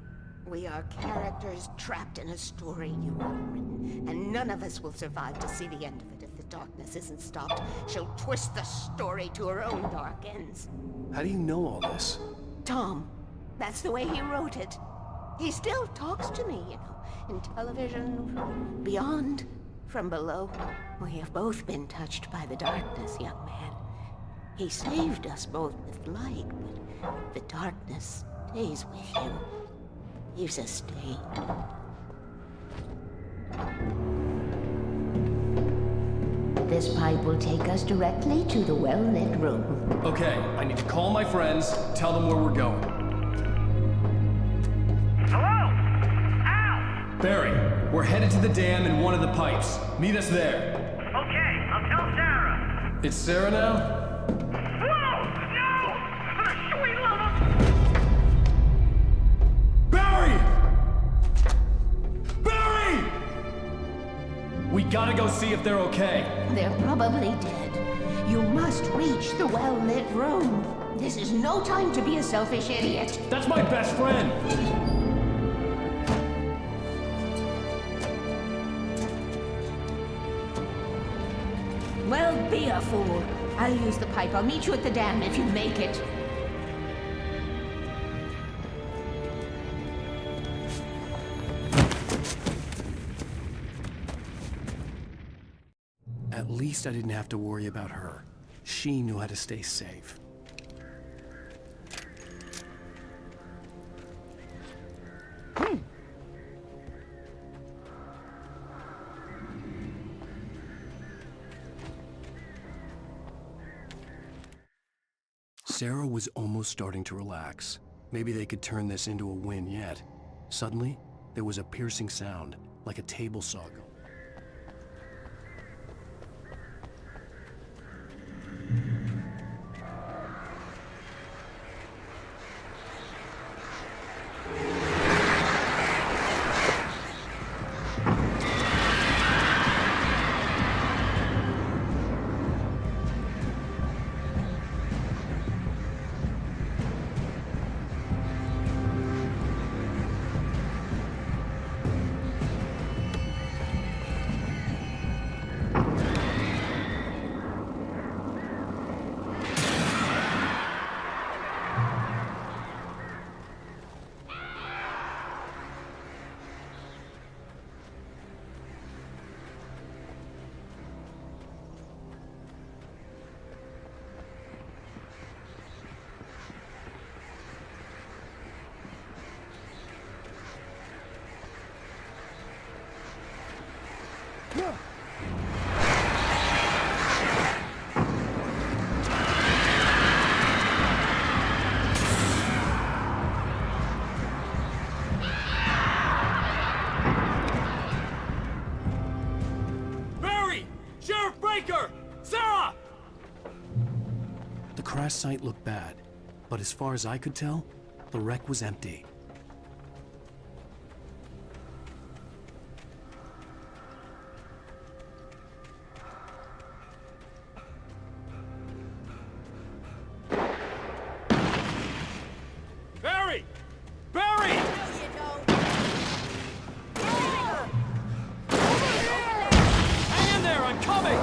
We are characters trapped in a story you have written, and none of us will survive to see the end of it if the darkness isn't stopped. She'll twist the story to her own dark ends. How do you know all this? Tom, that's the way he wrote it. He still talks to me, you know, in television, from beyond, from below. We have both been touched by the darkness, young man. He saved us both with light, but the darkness stays with you. Leaves a stain. This pipe will take us directly to the well-lit room. Okay, I need to call my friends, tell them where we're going. Hello? Al! Barry, we're headed to the dam in one of the pipes. Meet us there. Okay, I'll tell Sarah. It's Sarah now? Whoa! No! For the sweet love of... Barry! Barry! We gotta go see if they're okay. They're probably dead. You must reach the well-lit room. This is no time to be a selfish idiot. That's my best friend! Well, be a fool. I'll use the pipe. I'll meet you at the dam if you make it. At least I didn't have to worry about her. She knew how to stay safe. Sarah was almost starting to relax. Maybe they could turn this into a win yet. Suddenly, there was a piercing sound, like a table saw going. Barry! Sheriff Baker! Sarah! The crash site looked bad, but as far as I could tell, the wreck was empty. Barry! Barry! Hang in there, I'm coming!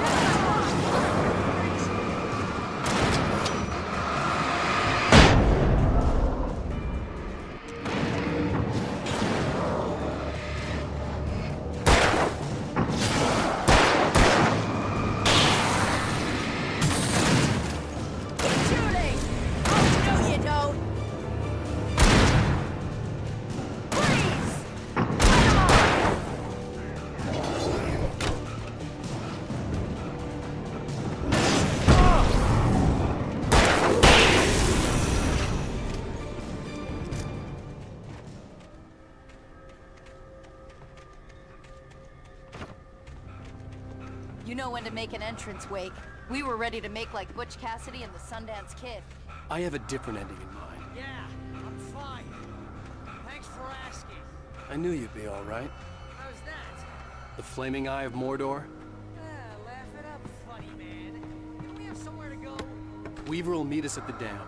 Shooting! Oh, no you don't! Please! You know when to make an entrance, Wake. We were ready to make like Butch Cassidy and the Sundance Kid. I have a different ending in mind. Yeah, I'm fine. Thanks for asking. I knew you'd be all right. How's that? The flaming eye of Mordor? Laugh it up, funny man. Don't we have somewhere to go? Weaver will meet us at the dam.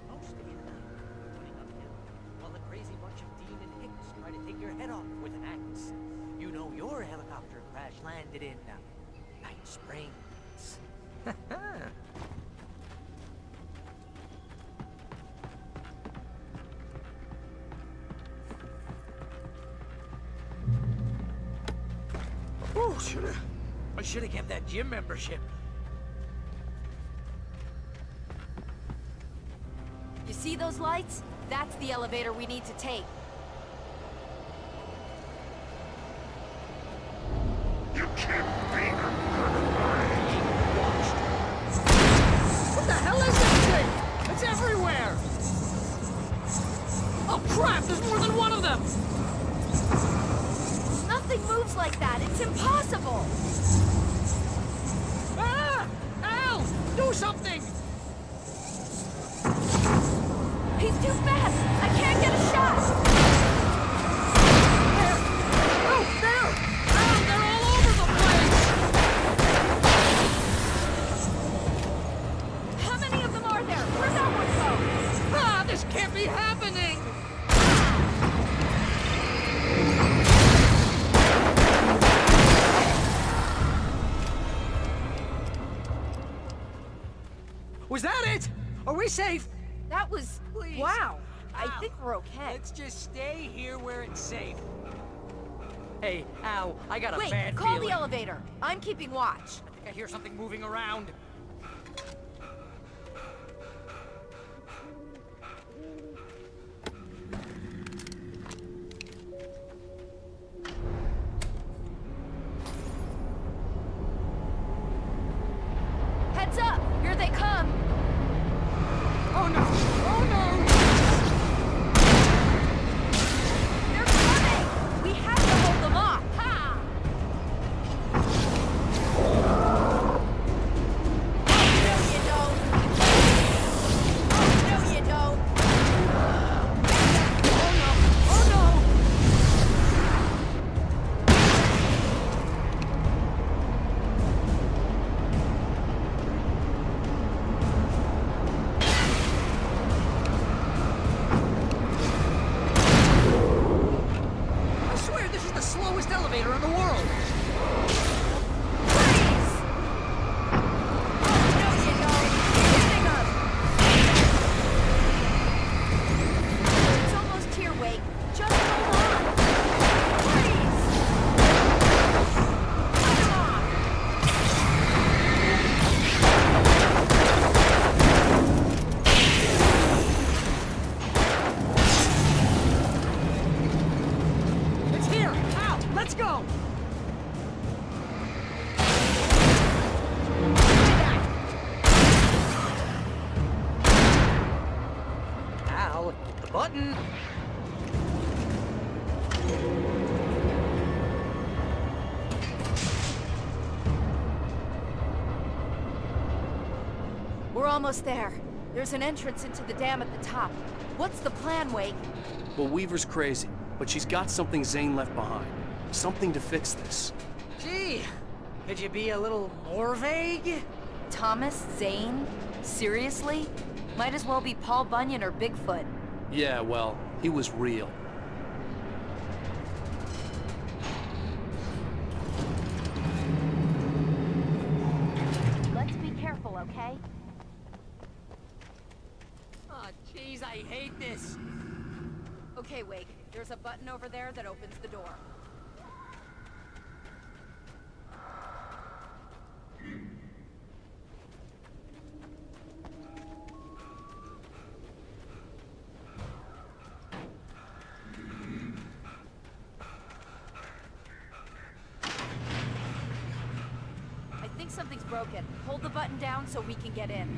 Most of the night, running uphill, while a crazy bunch of demon hicks try to take your head off with an axe. You know your helicopter crash landed in Night Springs. Oh, I should have kept that gym membership. You see those lights? That's the elevator we need to take. You can't be. What the hell is that thing? It's everywhere! Oh crap, there's more than one of them! Nothing moves like that. It's impossible. Ah! Al! Do something! He's too fast. I can't get a shot. There! Oh, there! Al, they're all over the place! How many of them are there? Where'd that one go? Ah, this can't be happening! Was that it? Are we safe? That was... Please. Wow. I Al, think we're okay. Let's just stay here where it's safe. Hey, Al, I got a Wait, bad call feeling. the elevator. I'm keeping watch. I think I hear something moving around. Heads up! Here they come! Oh no! Oh no! They're coming! We have to hold them off! Ha! Let's go! Ow, the button! We're almost there. There's an entrance into the dam at the top. What's the plan, Wake? Well, Weaver's crazy, but she's got something Zane left behind. Something to fix this. Gee, could you be a little more vague? Thomas Zane? Seriously? Might as well be Paul Bunyan or Bigfoot. Yeah, well, he was real. Let's be careful, okay? Oh, jeez, I hate this. Okay, Wake. There's a button over there that opens the door. I think something's broken. Hold the button down so we can get in.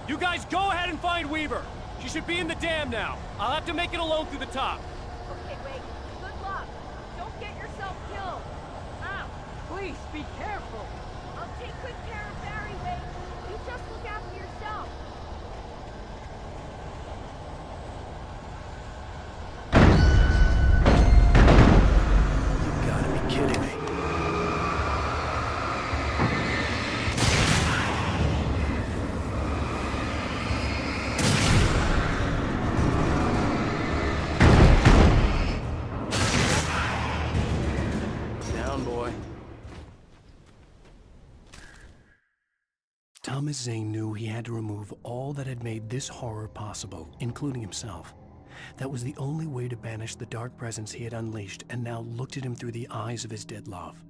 You guys go ahead and find Weaver. She should be in the dam now. I'll have to make it alone through the top. Okay, Wake. Good luck. Don't get yourself killed. Ow! Please, be careful. I'll take good care of Barry, Wake. You just look after yourself. You gotta be kidding me. Thomas Zane knew he had to remove all that had made this horror possible, including himself. That was the only way to banish the dark presence he had unleashed and now looked at him through the eyes of his dead love.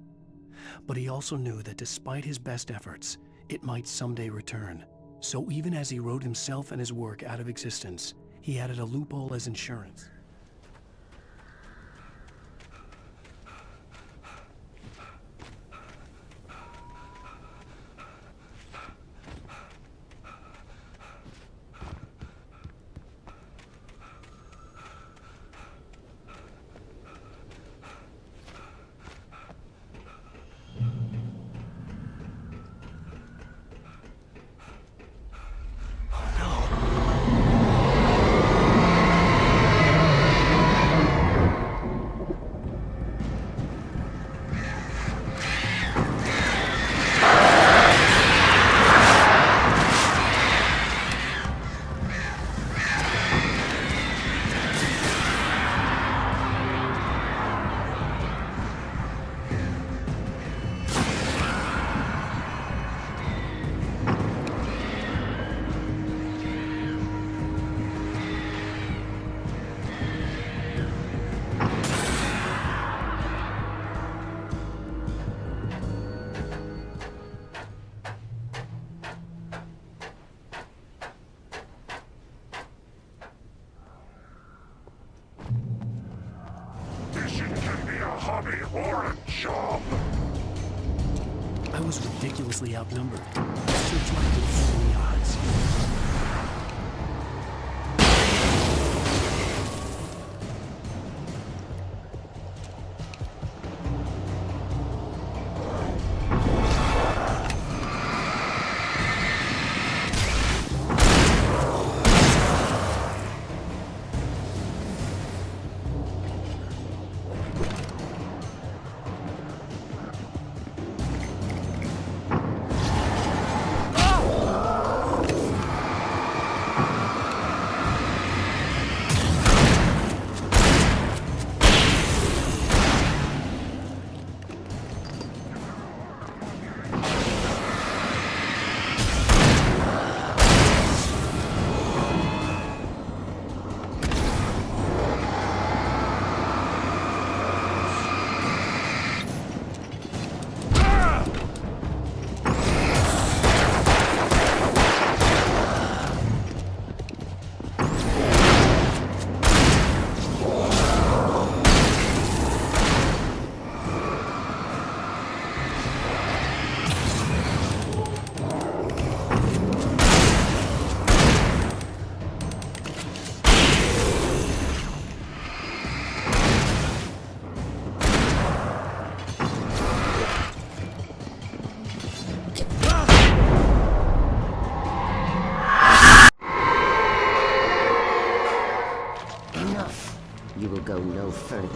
But he also knew that despite his best efforts, it might someday return. So even as he wrote himself and his work out of existence, he added a loophole as insurance. was ridiculously outnumbered. Searchlight against any odds. You will go no further.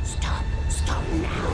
Stop now.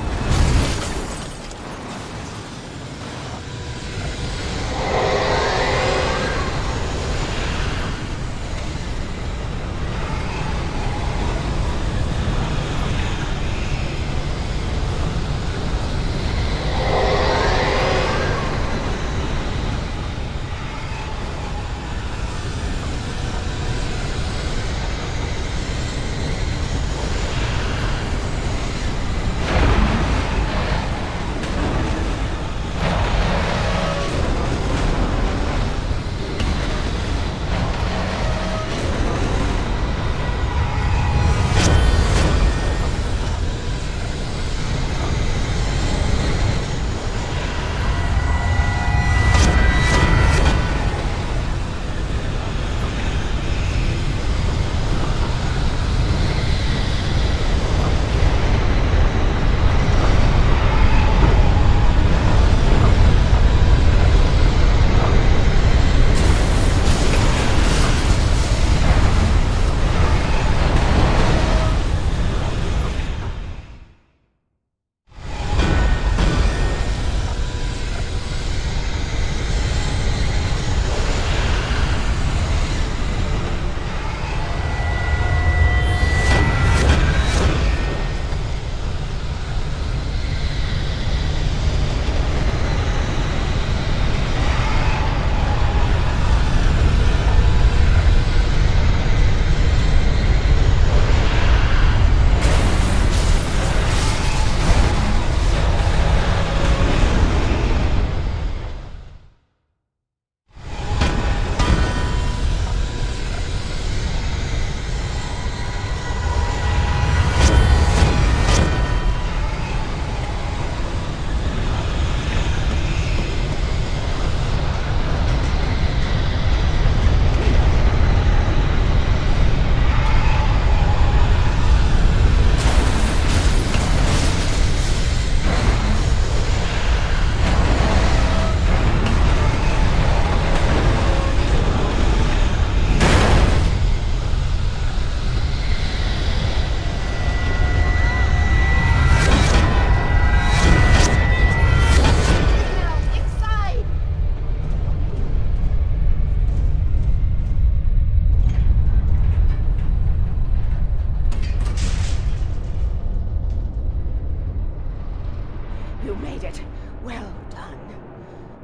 You made it. Well done.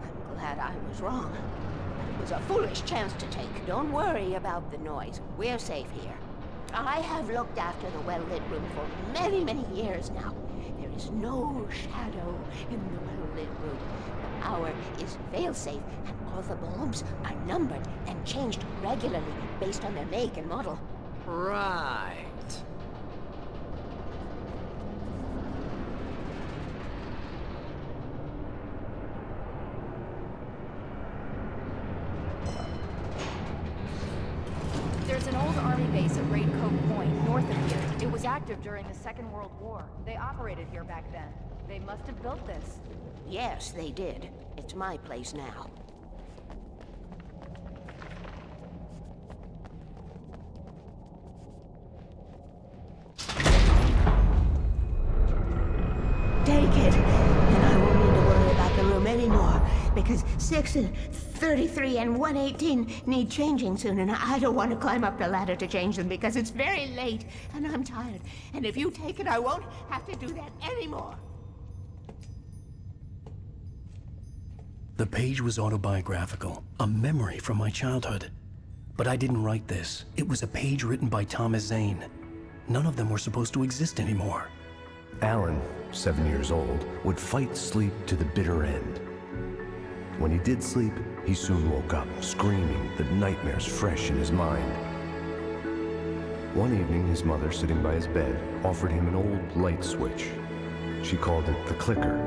I'm glad I was wrong. It was a foolish chance to take. Don't worry about the noise. We're safe here. I have looked after the well-lit room for many, many years now. There is no shadow in the well-lit room. The power is fail-safe, and all the bulbs are numbered and changed regularly based on their make and model. Right. active during the Second World War. They operated here back then. They must have built this. Yes, they did. It's my place now. Take it, and I won't need to worry about the room anymore, because 6 and 33 and 118 need changing soon, and I don't want to climb up the ladder to change them because it's very late, and I'm tired. And if you take it, I won't have to do that anymore. The page was autobiographical, a memory from my childhood. But I didn't write this. It was a page written by Thomas Zane. None of them were supposed to exist anymore. Alan, 7 years old, would fight sleep to the bitter end. When he did sleep, he soon woke up, screaming, the nightmares fresh in his mind. One evening, his mother, sitting by his bed, offered him an old light switch. She called it the clicker,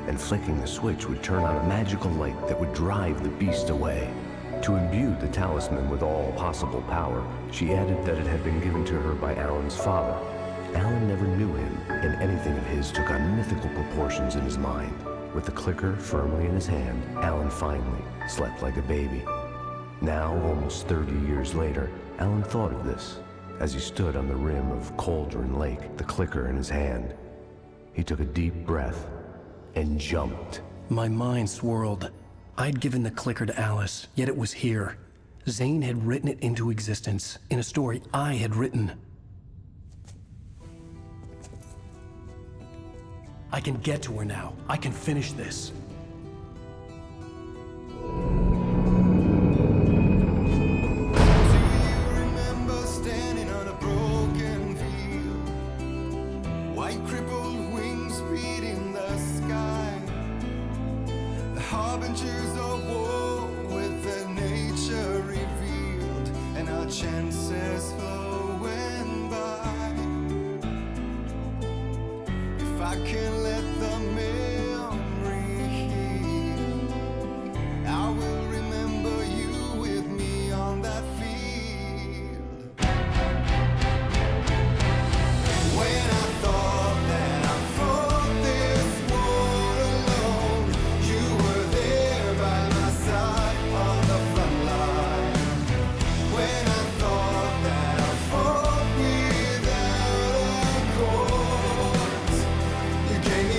and flicking the switch would turn on a magical light that would drive the beast away. To imbue the talisman with all possible power, she added that it had been given to her by Alan's father. Alan never knew him, and anything of his took on mythical proportions in his mind. With the clicker firmly in his hand, Alan finally slept like a baby. Now, almost 30 years later, Alan thought of this as he stood on the rim of Cauldron Lake, the clicker in his hand. He took a deep breath and jumped. My mind swirled. I'd given the clicker to Alice, yet it was here. Zane had written it into existence in a story I had written. I can get to her now. I can finish this. Remember standing on a broken field, white crippled wings beating the sky, the harbingers of war with the nature revealed, and our chances flowing by. If I can let the memory heal, I will remember you with me on that field. When I thought that I fought this war alone, you were there by my side on the front line. When I thought that I fought without a cause, you gave me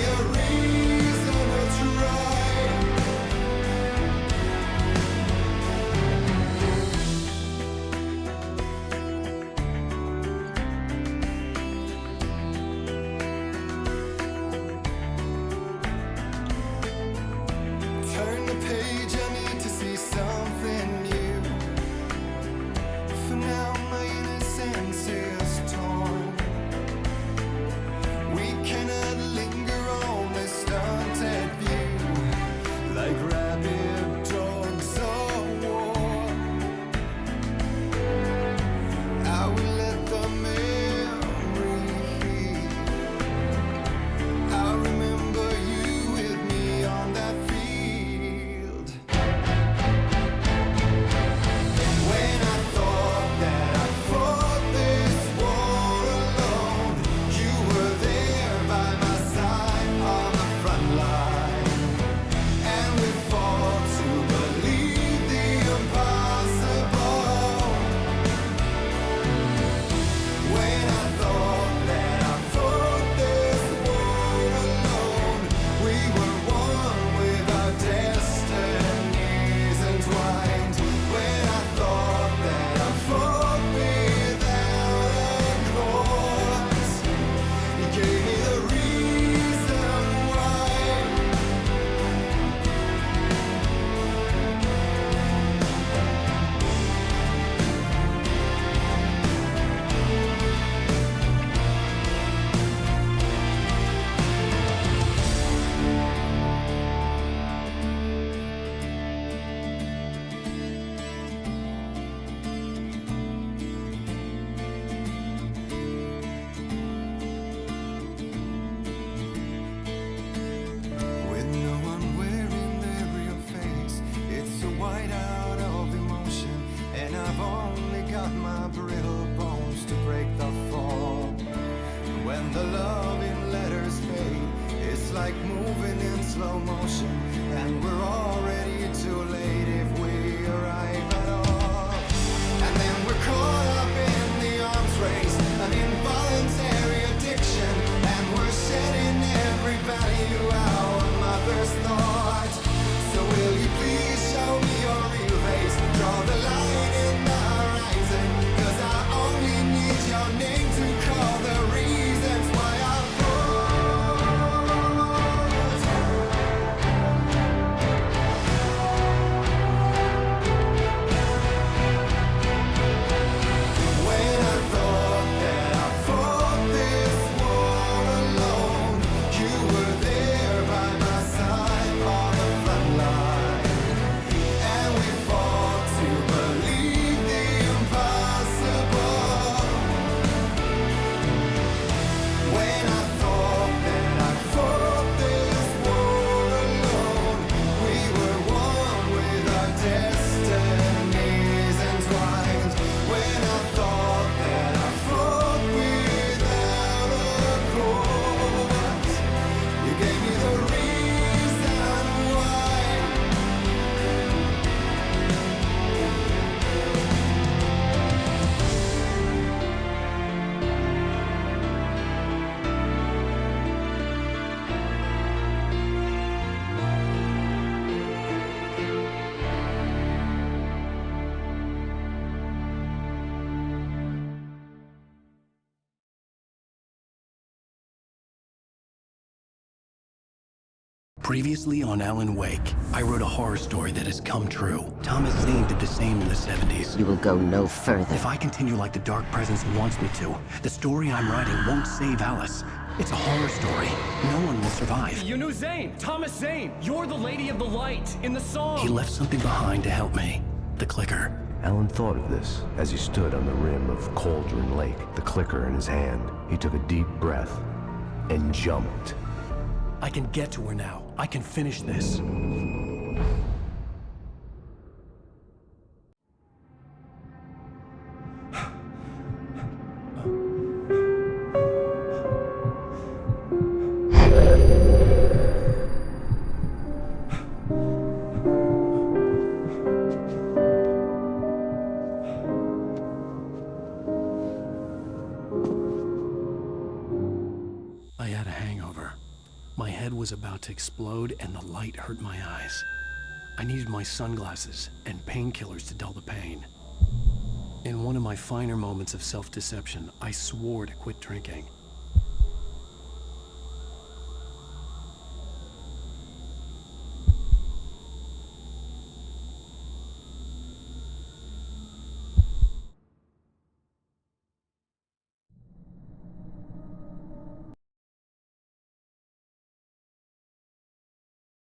the love in letters fade. It's like moving in slow motion, and we're already too late if we arrive at all. And then we're caught up in the arms race, an involuntary addiction, and we're shedding every value our mothers thought. So will you please show me your real face? Draw the line in the horizon, 'cause I only need your name to call the reasons why I Previously on Alan Wake, I wrote a horror story that has come true. Thomas Zane did the same in the 70s. You will go no further. If I continue like the Dark Presence wants me to, the story I'm writing won't save Alice. It's a horror story. No one will survive. You knew Zane! Thomas Zane! You're the Lady of the Light in the song! He left something behind to help me. The clicker. Alan thought of this as he stood on the rim of Cauldron Lake, the clicker in his hand. He took a deep breath and jumped. I can get to her now. I can finish this. I had a hangover. My head was about to explode and the light hurt my eyes. I needed my sunglasses and painkillers to dull the pain. In one of my finer moments of self-deception, I swore to quit drinking.